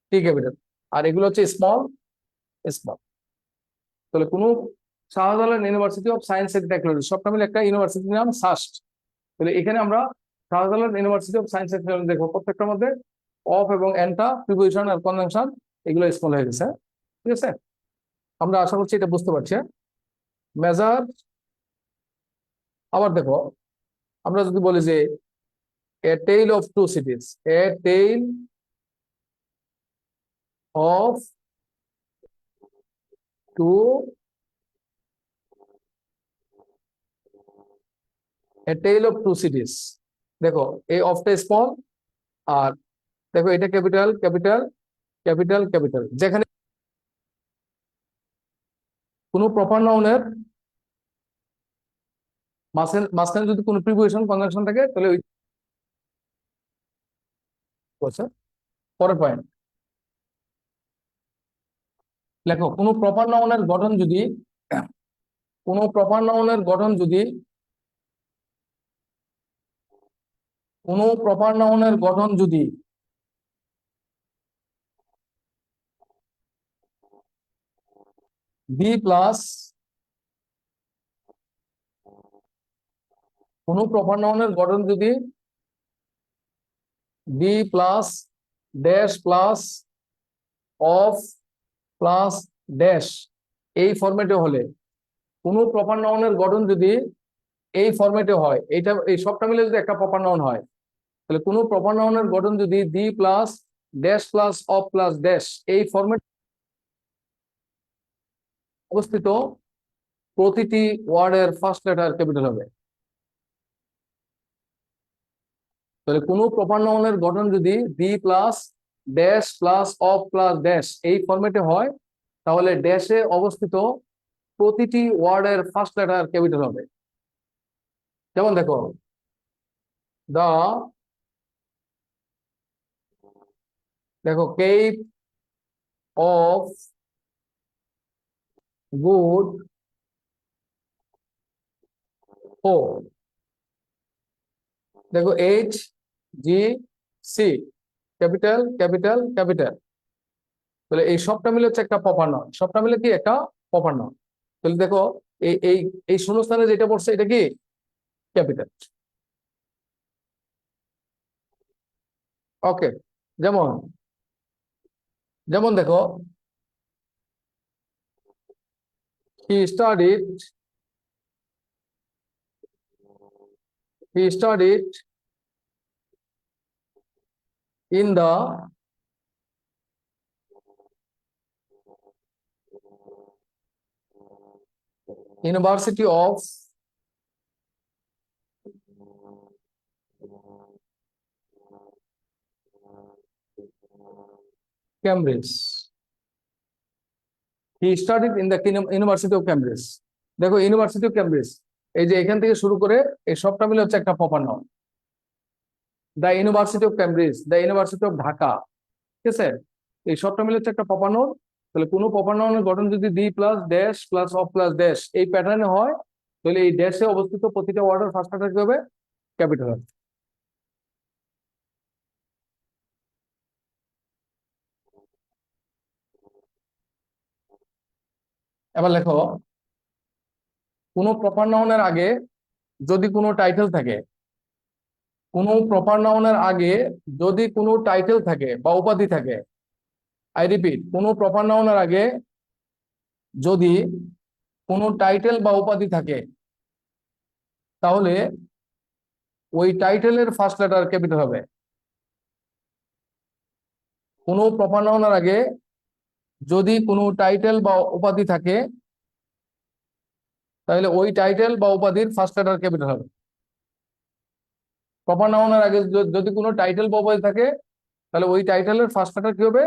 টি ক্যাপিটাল, আর এগুলো হচ্ছে স্মল স্মল। তাহলে কোনো Shahjalal university of science and technology সবটা মিলে একটা ইউনিভার্সিটির নাম সাস্ট। তাহলে এখানে আমরা Shahjalal university of science and technology দেখবো প্রত্যেকটার মধ্যে অফ এবং এনটা প্রিপোজিশন আর কনজাংশন এগুলো স্মল হয়ে গেছে। ঠিক আছে, আমরা আশা করছি এটা বুঝতে পারছি। মেজার, আবার দেখো আমরা যদি বলি যে a tale of two cities, a tale of two, a tale of two cities. দেখো এই অফটা স্মল, আর দেখো এটা ক্যাপিটাল ক্যাপিটাল ক্যাপিটাল ক্যাপিটাল। যেখানে কোনো প্রপার নাউনের মাঝখানে যদি কোনো প্রিপোজিশন কনজাংশন থাকে তাহলে ওই বলছে। পরের পয়েন্ট লেখো, কোনো প্রপার নাউনের গঠন যদি, কোনো প্রপার নাউনের গঠন যদি, কোনো প্রপার নাউনের গঠন যদি বি প্লাস, কোনো প্রপার নাউনের গঠন যদি B plus dash plus of plus dash এই ফরম্যাটে হলে, কোনো প্রপার নাউনের গঠন যদি এই ফরম্যাটে হয়, এইটা এই সবটা মিলে যদি একটা প্রপার নাউন হয়, তাহলে কোনো প্রপার নাউনের গঠন যদি the plus dash plus of plus dash এই ফরম্যাট অবস্থিত, প্রতিটি ওয়ার্ডের ফার্স্ট লেটার ক্যাপিটাল হবে। তাহলে কোনো প্রপার নাউনের গঠন যদি the plus dash plus of plus dash এই ফরম্যাটে হয়, তাহলে ড্যাশে অবস্থিত প্রতিটি ওয়ার্ডের ফার্স্ট লেটার ক্যাপিটাল হবে। যেমন দেখো, দা, দেখো কেপ অফ গুড হোপ, দেখো H G C, capital capital capital. তাহলে এই সবটা মিলে হচ্ছে একটা প্রপার নাউন, সবটা মিলে কি একটা প্রপার নাউন। তাহলে দেখো এই এই এই শূন্যস্থানে যেটা পড়ছে এটা কি ক্যাপিটাল। ওকে, যেমন, যেমন দেখো, he studied, he studied in the University of Cambridge, he studied in the University of Cambridge। দেখো ইউনিভার্সিটি অফ ক্যামব্রিজ, এই যে এখান থেকে শুরু করে এই সবটা মিলে হচ্ছে একটা proper noun. The university of Cambridge, the university of Dhaka, ঠিক আছে, এই সবটা মিলে হচ্ছে একটা প্রপার নাউন। তাহলে কোনো প্রপার নাউনের গঠন যদি the plus dash plus of plus dash এই প্যাটার্নে হয়, তাহলে এই ড্যাশে অবস্থিত প্রতিটা ওয়ার্ডের ফার্স্ট লেটার কি হবে ক্যাপিটাল হবে। এবার লেখো, কোনো প্রপার নাউনের আগে যদি কোনো টাইটেল থাকে, কোনো প্রপার নাউনের আগে যদি কোনো টাইটেল থাকে বা উপাধি থাকে, আই রিপিট, কোনো প্রপার নাউনের আগে যদি কোনো টাইটেল বা উপাধি থাকে, তাহলে ওই টাইটেলের ফার্স্ট লেটার ক্যাপিটাল হবে। কোনো প্রপার নাউনের আগে যদি কোনো টাইটেল বা উপাধি থাকে, তাহলে ওই টাইটেল বা উপাধির ফার্স্ট লেটার ক্যাপিটাল হবে। প্রপার নাউনের আগে যদি কোনো টাইটেল বা উপাধি থাকে, তাহলে ওই টাইটেলের ফার্স্ট লেটার কি হবে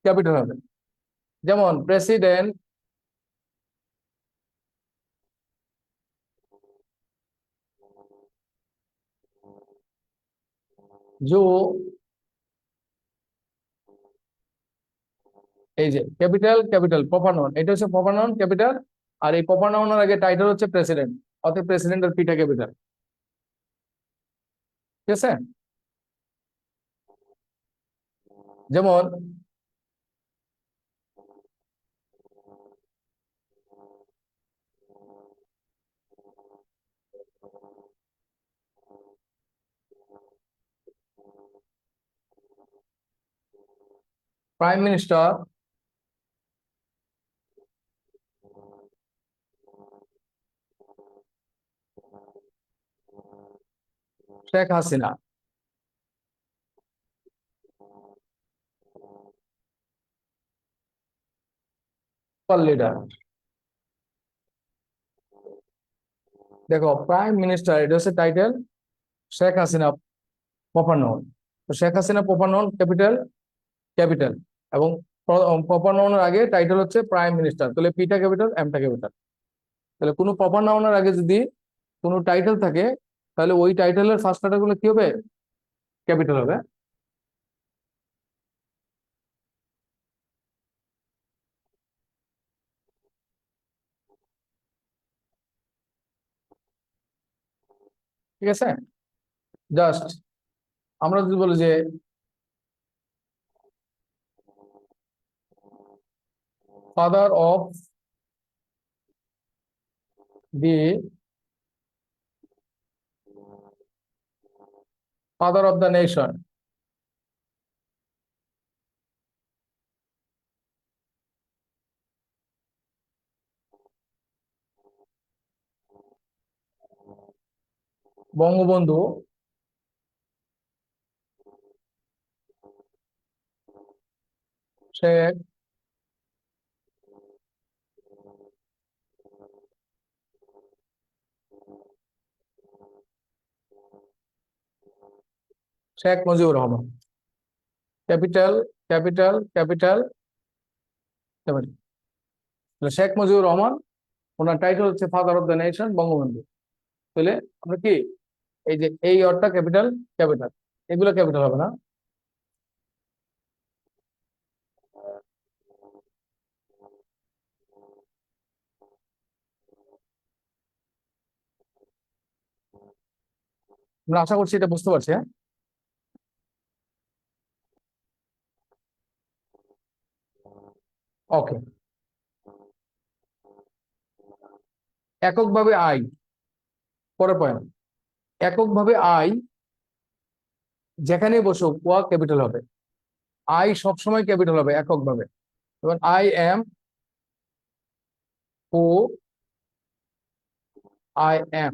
ক্যাপিটাল হবে। যেমন প্রেসিডেন্ট, জো, এই যে ক্যাপিটাল ক্যাপিটাল প্রপার নাউন, এটা হচ্ছে প্রপার নাউন ক্যাপিটাল। আর এই প্রপার নাউনের আগে টাইটেল হচ্ছে প্রেসিডেন্ট, অর্থাৎ প্রেসিডেন্টের পিটা ক্যাপিটাল। ঠিক আছে, যেমন prime minister Sheikh Hasina. Super leader. দেখো প্রাইম মিনিস্টার এটা হচ্ছে title, Sheikh Hasina proper noun. তো Sheikh Hasina proper noun capital, capital, এবং প্রপার নাউনের আগে টাইটেল হচ্ছে প্রাইম মিনিস্টার, তাহলে পিটা ক্যাপিটাল এমটা ক্যাপিটাল। তাহলে কোনো প্রপার নাউনের আগে যদি কোনো টাইটেল থাকে, তাহলে ওই টাইটেলের ফার্স্ট লেটার গুলো কি হবে? ক্যাপিটাল হবে। ঠিক আছে, জাস্ট আমরা যদি বলি যে father of the father of the nation, Bangabandhu Sheikh Sheikh Mujibur Rahman. Capital, capital, capital, capital. Sheikh Mujibur Rahman, ওনার টাইটেল হচ্ছে father of the nation, Bangabandhu. তাহলে আমরা কি এই যে এই অর্থটা ক্যাপিটাল, ক্যাপিটাল, এগুলো ক্যাপিটাল হবে না? আমরা আশা করছি এটা বুঝতে পারছি, হ্যাঁ। ওকে, এককভাবে আই, পরের পয়েন্ট। এককভাবে আই যেখানে বসুক ওয়া ক্যাপিটাল হবে। আই সবসময় ক্যাপিটাল হবে এককভাবে। যেমন I am, who, I am.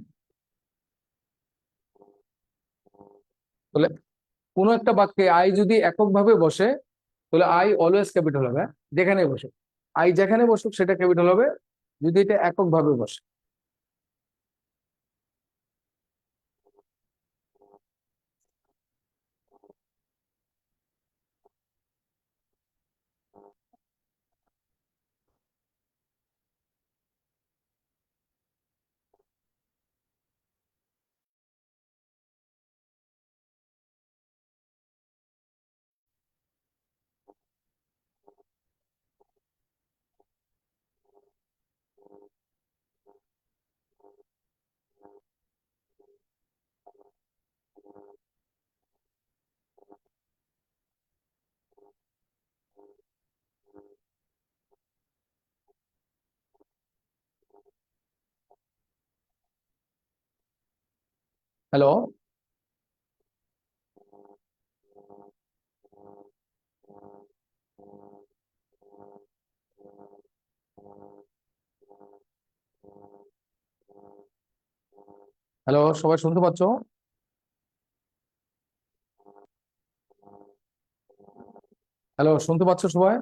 তাহলে কোনো একটা বাক্যে আই যদি এককভাবে বসে, তাহলে আই অলওয়েজ ক্যাপিটাল হবে, হ্যাঁ? যেখানে বসুক, আই যেখানে বসুক সেটা ক্যাপিটাল হবে যদি এটা এককভাবে বসে। হ্যালো। হ্যালো, সবাই শুনতে পাচ্ছ? হ্যালো, শুনতে পাচ্ছ সবাই?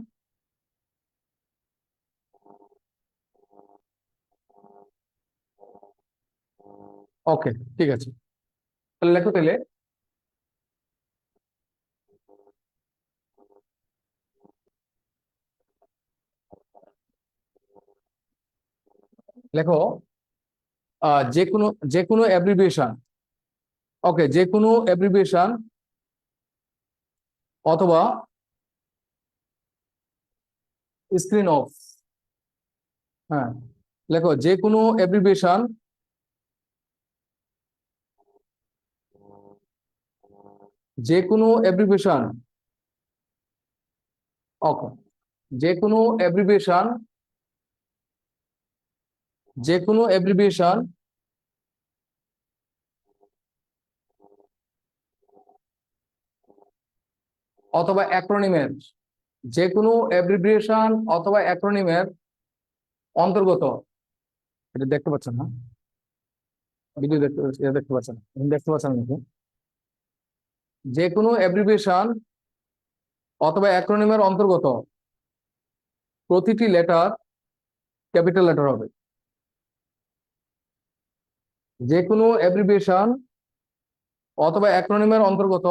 ওকে, ঠিক আছে। তাহলে লেখো তাহলে। লেখো যে কোনো, যে কোনো অ্যাব্রিভিয়েশন, ওকে, যে কোনো অ্যাব্রিভিয়েশন অথবা স্ক্রিন অফ। হ্যাঁ, লেখো যে কোনো অ্যাব্রিভিয়েশন যে কোনো অ্যাব্রিভিয়েশন, ওকে, যে কোনো অ্যাব্রিভিয়েশন, যে কোনো অ্যাব্রিভিয়েশন অথবা অ্যাক্রোনিমের, যে কোনো অ্যাব্রিভিয়েশন অথবা অ্যাক্রোনিমের অন্তর্গত, এটা দেখতে পাচ্ছেন না, ভিডিও দেখতে দেখতে পাচ্ছেন, দেখতে পাচ্ছেন নাকি? যে কোনো অ্যাব্রিভিয়েশন অথবা অ্যাক্রোনিমের অন্তর্গত প্রতিটি লেটার ক্যাপিটাল লেটার হবে। যে কোনো অ্যাব্রিভিয়েশন অথবা অ্যাক্রোনিমের অন্তর্গত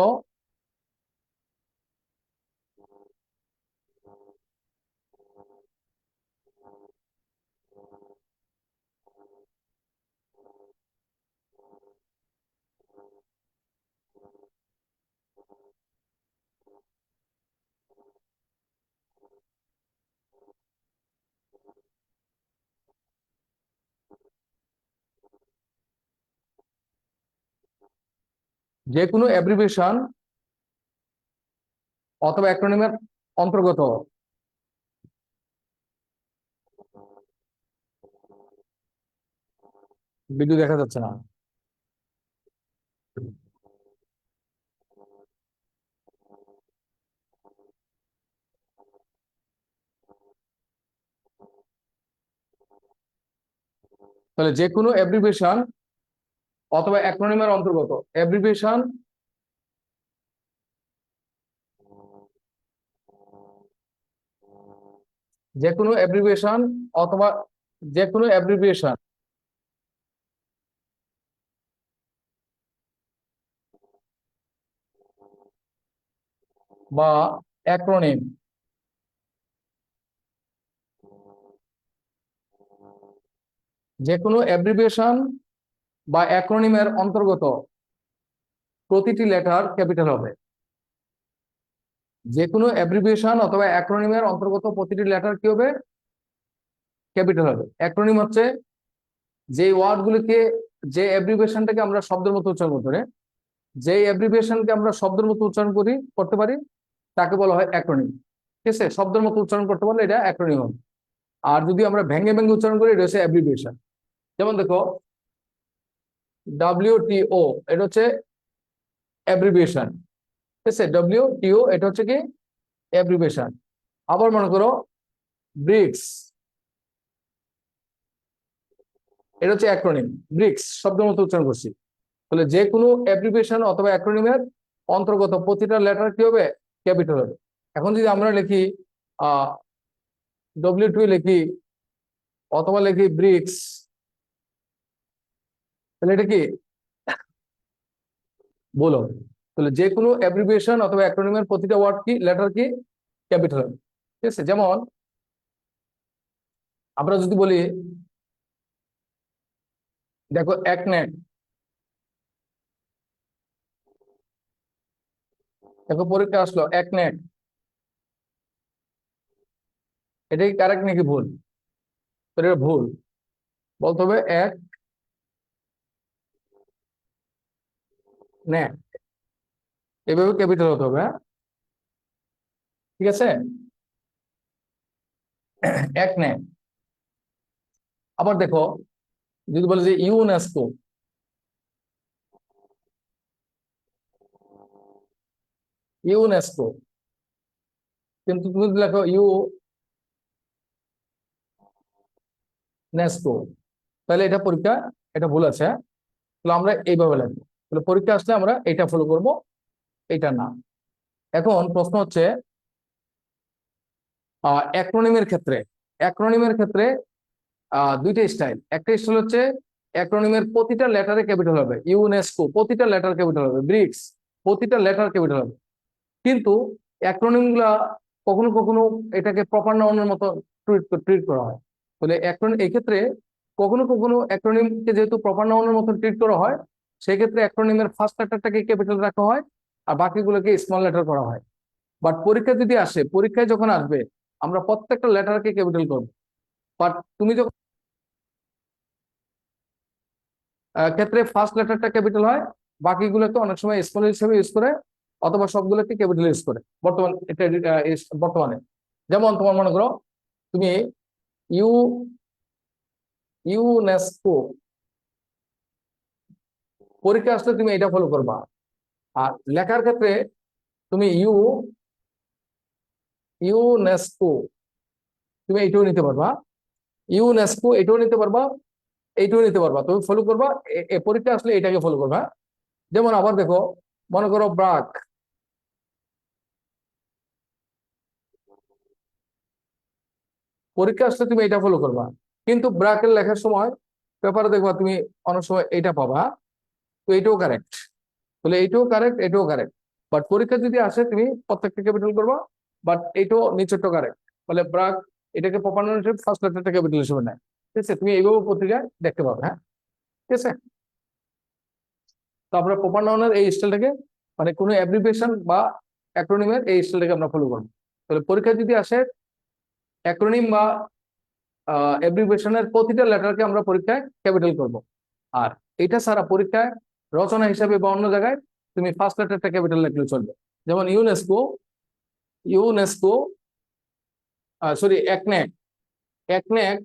যে কোনো অ্যাব্রিভিয়েশন অথবা অ্যাক্রোনিমের অন্তর্গত ভিডিও দেখা যাচ্ছে না। তাহলে যে কোনো অ্যাব্রিভিয়েশন অথবা অ্যাক্রোনিমের অন্তর্গত অ্যাব্রিভিয়েশন যে কোনো অ্যাব্রিভিয়েশন অথবা যে কোনো অ্যাব্রিভিয়েশন বা অ্যাক্রোনিম যে কোনো অ্যাব্রিভিয়েশন বা অ্যাক্রোনিমের অন্তর্গত প্রতিটি লেটার ক্যাপিটাল হবে। যে কোনো অ্যাব্রিভিয়েশন অথবা অ্যাক্রোনিমের অন্তর্গত প্রতিটি লেটার কি হবে? ক্যাপিটাল হবে। অ্যাক্রোনিম হচ্ছে যে ওয়ার্ডগুলিকে, যে অ্যাব্রিভিয়েশনটাকে আমরা শব্দের মতো উচ্চারণ করতে পারি, যে অ্যাব্রিভিয়েশনকে আমরা শব্দের মতো উচ্চারণ করতে পারি তাকে বলা হয় অ্যাক্রোনিম। ঠিক আছে, শব্দের মতো উচ্চারণ করতে পারলে এটা অ্যাক্রোনিম হবে। আর যদি আমরা ভেঙে ভেঙে উচ্চারণ করি এটা হচ্ছে অ্যাব্রিভিয়েশন। যেমন দেখো WTO, এটা হচ্ছে অ্যাব্রিভিয়েশন। ঠিক আছে, WTO এটা হচ্ছে কি অ্যাব্রিভিয়েশন। আবার মনে করো ব্রিক্স, এটা হচ্ছে অ্যাক্রোনিম। ব্রিক্স শব্দের মতো উচ্চারণ করছি। তাহলে যে কোনো অ্যাব্রিভিয়েশন অথবা অ্যাক্রোনিমের অন্তর্গত প্রতিটা লেটার কি হবে? ক্যাপিটাল হবে। এখন যদি আমরা লিখি WTO লিখি অথবা লিখি ব্রিক্স, তাহলে এটা কি বলো? তাহলে যে কোনো অ্যাব্রিভিয়েশন অথবা অ্যাক্রোনিমের প্রতিটা ওয়ার্ড কি, লেটার কি ক্যাপিটাল হবে। ঠিক আছে, যেমন আমরা যদি বলি দেখো একনেট, দেখো পরীক্ষা আসলো একনেট, এটা কি কারেক্ট নাকি ভুল? তো এটা ভুল, বলতে হবে এক নেট, এভাবে ক্যাপিটাল হতে হবে। হ্যাঁ, ঠিক আছে, এক নেট। আবার দেখো যদি বলে যে ইউনেস্কো, ইউনেস্কো, কিন্তু তুমি যদি লেখো ইউনেস্কো, তাহলে এটা পরীক্ষা, এটা ভুল আছে। হ্যাঁ? তাহলে আমরা এইভাবে লিখবো, তাহলে পরীক্ষা আসলে আমরা এটা ফলো করব, এটা না। এখন প্রশ্ন হচ্ছে অ্যাক্রোনিমের ক্ষেত্রে, অ্যাক্রোনিমের ক্ষেত্রে দুইটা স্টাইল। একটা স্টাইল হচ্ছে অ্যাক্রোনিমের প্রতিটা লেটারে ক্যাপিটাল হবে, ইউনেস্কো প্রতিটা লেটার ক্যাপিটাল হবে, ব্রিক্স প্রতিটা লেটার ক্যাপিটাল হবে। কিন্তু অ্যাক্রোনিম গুলা কখনো কখনো এটাকে প্রপার নাউনের মতো ট্রিট করা হয়। তাহলে অ্যাক্রোনিম এই ক্ষেত্রে কখনো কখনো অ্যাক্রোনিমকে যেহেতু প্রপার নাউনের মতো ট্রিট করা হয়, সেক্ষেত্রে অ্যাক্রোনিমের ফার্স্ট লেটারটাকে ক্যাপিটাল রাখা হয় আর বাকিগুলোকে স্মল লেটার করা হয়। বাট পরীক্ষা যদি আসে, পরীক্ষায় যখন আসবে আমরা প্রত্যেকটা লেটারকে ক্যাপিটাল করবো। বাট তুমি যখন ক্ষেত্রে ফার্স্ট লেটারটা ক্যাপিটাল হয়, বাকিগুলোকে অনেক সময় স্মল হিসেবে ইউজ করে অথবা সবগুলোকে ক্যাপিটাল ইউজ করে বর্তমান এটা বর্তমানে। যেমন তোমার মনে করো তুমি ইউ ইউনেস্কো, পরীক্ষা আসলে তুমি এটা ফলো করবা। আর লেখার ক্ষেত্রে তুমি ইউনেস্কো, তুমি এইটাও নিতে পারবা, ইউনেস্কো এটাও নিতে পারবা, এইটাও নিতে পারবা, তুমি ফলো করবা। পরীক্ষা আসলে এটাকে ফলো করবা। যেমন আবার দেখো, মনে করো ব্রাক, পরীক্ষা আসলে তুমি এটা ফলো করবা। কিন্তু ব্রাকের লেখার সময় পেপারে দেখবা তুমি অনেক সময় এটা পাবা, তো এটাও কারেক্ট, তাহলে এইটাও কারেক্ট, এটাও কারেক্ট। বাট পরীক্ষা যদি আসে তুমি প্রত্যেকটা ক্যাপিটাল করবা, বাট এটাও নিচেরটা কারেক্ট। বলে ব্রাক, এটাকে প্রপার নাউন হিসেবে ফার্স্ট লেটারটা ক্যাপিটাল হিসেবে নেয়। ঠিক আছে, তুমি এইভাবে পত্রিকায় দেখতে পাবে। হ্যাঁ, ঠিক আছে। তো আমরা প্রপার নাউনের এই স্টাইলটাকে, মানে কোনো অ্যাব্রিভিয়েশন বা অ্যাক্রোনিমের এই স্টাইলটাকে আমরা ফলো করবো। তাহলে পরীক্ষা যদি আসে অ্যাক্রোনিম বা অ্যাব্রিভিয়েশনের প্রতিটা লেটারকে আমরা পরীক্ষায় ক্যাপিটাল করব। আর এটা ছাড়া পরীক্ষায় রচনা হিসাবে বা অন্য জায়গায় তুমি ফার্স্ট লেটারটা ক্যাপিটাল লিখলে চলবে। যেমন ইউনেস্কো, ইউনেস্কো, সরি একনেক, একনেক,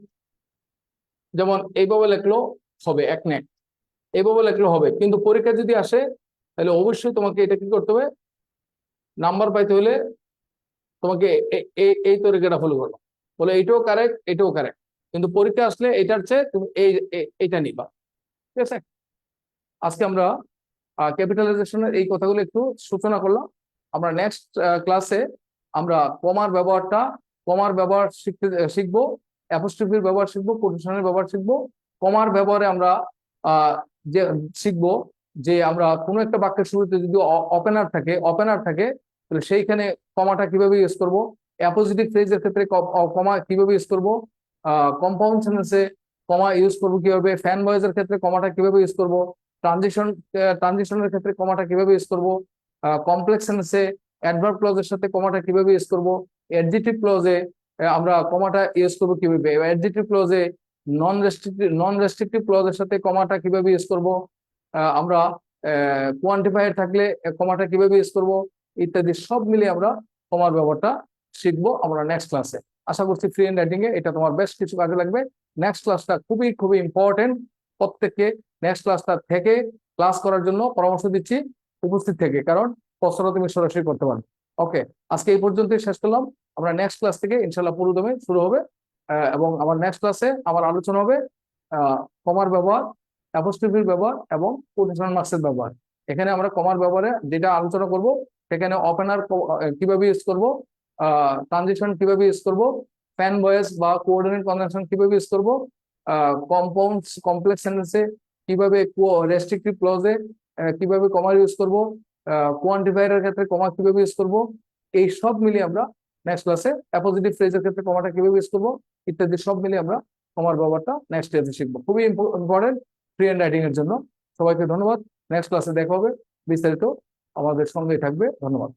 যেমন এইভাবে লিখলো হবে একনেক, এইভাবে লিখলে হবে। কিন্তু পরীক্ষা যদি আসে তাহলে অবশ্যই তোমাকে এটা কি করতে হবে, নাম্বার পাইতে হলে তোমাকে এই তরিকাটা ফলো করো। বলে এইটাও কারেক্ট, এটাও কারেক্ট, কিন্তু পরীক্ষা আসলে এটার চেয়ে তুমি এইটা নিবা। ঠিক আছে, আজকে আমরা ক্যাপিটালাইজেশনের এই কথাগুলো একটু সূচনা করলাম। আমরা নেক্সট ক্লাসে আমরা কমার ব্যবহারটা, কমার ব্যবহার শিখবো, অ্যাপোস্ট্রফির ব্যবহার শিখবো, কোটেশনের ব্যবহার শিখবো। কমার ব্যবহারে আমরা আহ, যে শিখবো যে আমরা কোনো একটা বাক্যের শুরুতে যদি ওপেনার থাকে তাহলে সেইখানে কমাটা কিভাবে ইউজ করব। অ্যাপোজিটিভ ফ্রেজের ক্ষেত্রে কমা কিভাবে ইউজ করব, কম্পাউন্ড সেন্টেন্সে কমা ইউজ করবো কিভাবে, ফ্যান ভয়েসের ক্ষেত্রে কমাটা কিভাবে ইউজ করব, ট্রানজিশন ট্রানজিশনের ক্ষেত্রে কমাটা কিভাবে ইউজ করব, কমপ্লেক্স সেন্সে অ্যাডভার্ব ক্লজের সাথে কমাটা কিভাবে ইউজ করব, অ্যাডজেক্টিভ ক্লজে আমরা কমাটা ইউজ করবো কিভাবে, অ্যাডজেক্টিভ ক্লজে নন রেস্ট্রিকটিভ ক্লজের সাথে কমাটা কিভাবে ইউজ করব, আমরা কোয়ান্টিফায়ার থাকলে কমাটা কিভাবে ইউজ করব, ইত্যাদি সব মিলিয়ে আমরা কমার ব্যবহারটা শিখবো আমরা নেক্সট ক্লাসে। আশা করছি ফ্রি হ্যান্ড রাইটিং এ এটা তোমার বেশ কিছু কাজে লাগবে। নেক্সট ক্লাসটা খুবই খুবই ইম্পর্টেন্ট। প্রত্যেককে নেক্সট ক্লাসটা থেকে ক্লাস করার জন্য পরামর্শ দিচ্ছি, উপস্থিত থেকে, কারণ প্রশ্নটা তুমি সরাসরি করতে পারবে। ওকে, আজকে এই পর্যন্তই শেষ করলাম। আমরা নেক্সট ক্লাস থেকে ইনশাল্লাহ পুরোদমে শুরু হবে। এবং আমার নেক্সট ক্লাসে আমার আলোচনা হবে কমার ব্যবহার, অ্যাপোস্ট্রফির ব্যবহার এবং কোটেশনাল মার্কসের ব্যবহার। এখানে আমরা কমার ব্যবহারে যেটা আলোচনা করব সেখানে ওপেনার কিভাবে ইউজ করব, ট্রানজিশন কিভাবে ইউজ করব, ফ্যান ভয়েস বা কোঅর্ডিনেট কনজাংশন কিভাবে ইউজ করব, কম্পাউন্ড কমপ্লেক্স সেন্টেন্সে কিভাবে, রেস্ট্রিকটিভ ক্লজে কিভাবে কমা ইউজ করব, কোয়ান্টিফায়ারের ক্ষেত্রে কমা কিভাবে ইউজ করব, এই সব মিলিয়ে আমরা নেক্সট ক্লাসে অ্যাপোজিটিভ ফ্রেজের ক্ষেত্রে কমাটা কিভাবে ইউজ করব ইত্যাদি সব মিলিয়ে আমরা কমার ব্যবহারটা নেক্সট ক্লাসে শিখবো। খুবই ইম্পর্টেন্ট ফ্রি হ্যান্ড রাইটিং এর জন্য। সবাইকে ধন্যবাদ। নেক্সট ক্লাসে দেখা হবে, বিস্তারিত আমাদের সঙ্গেই থাকবে। ধন্যবাদ।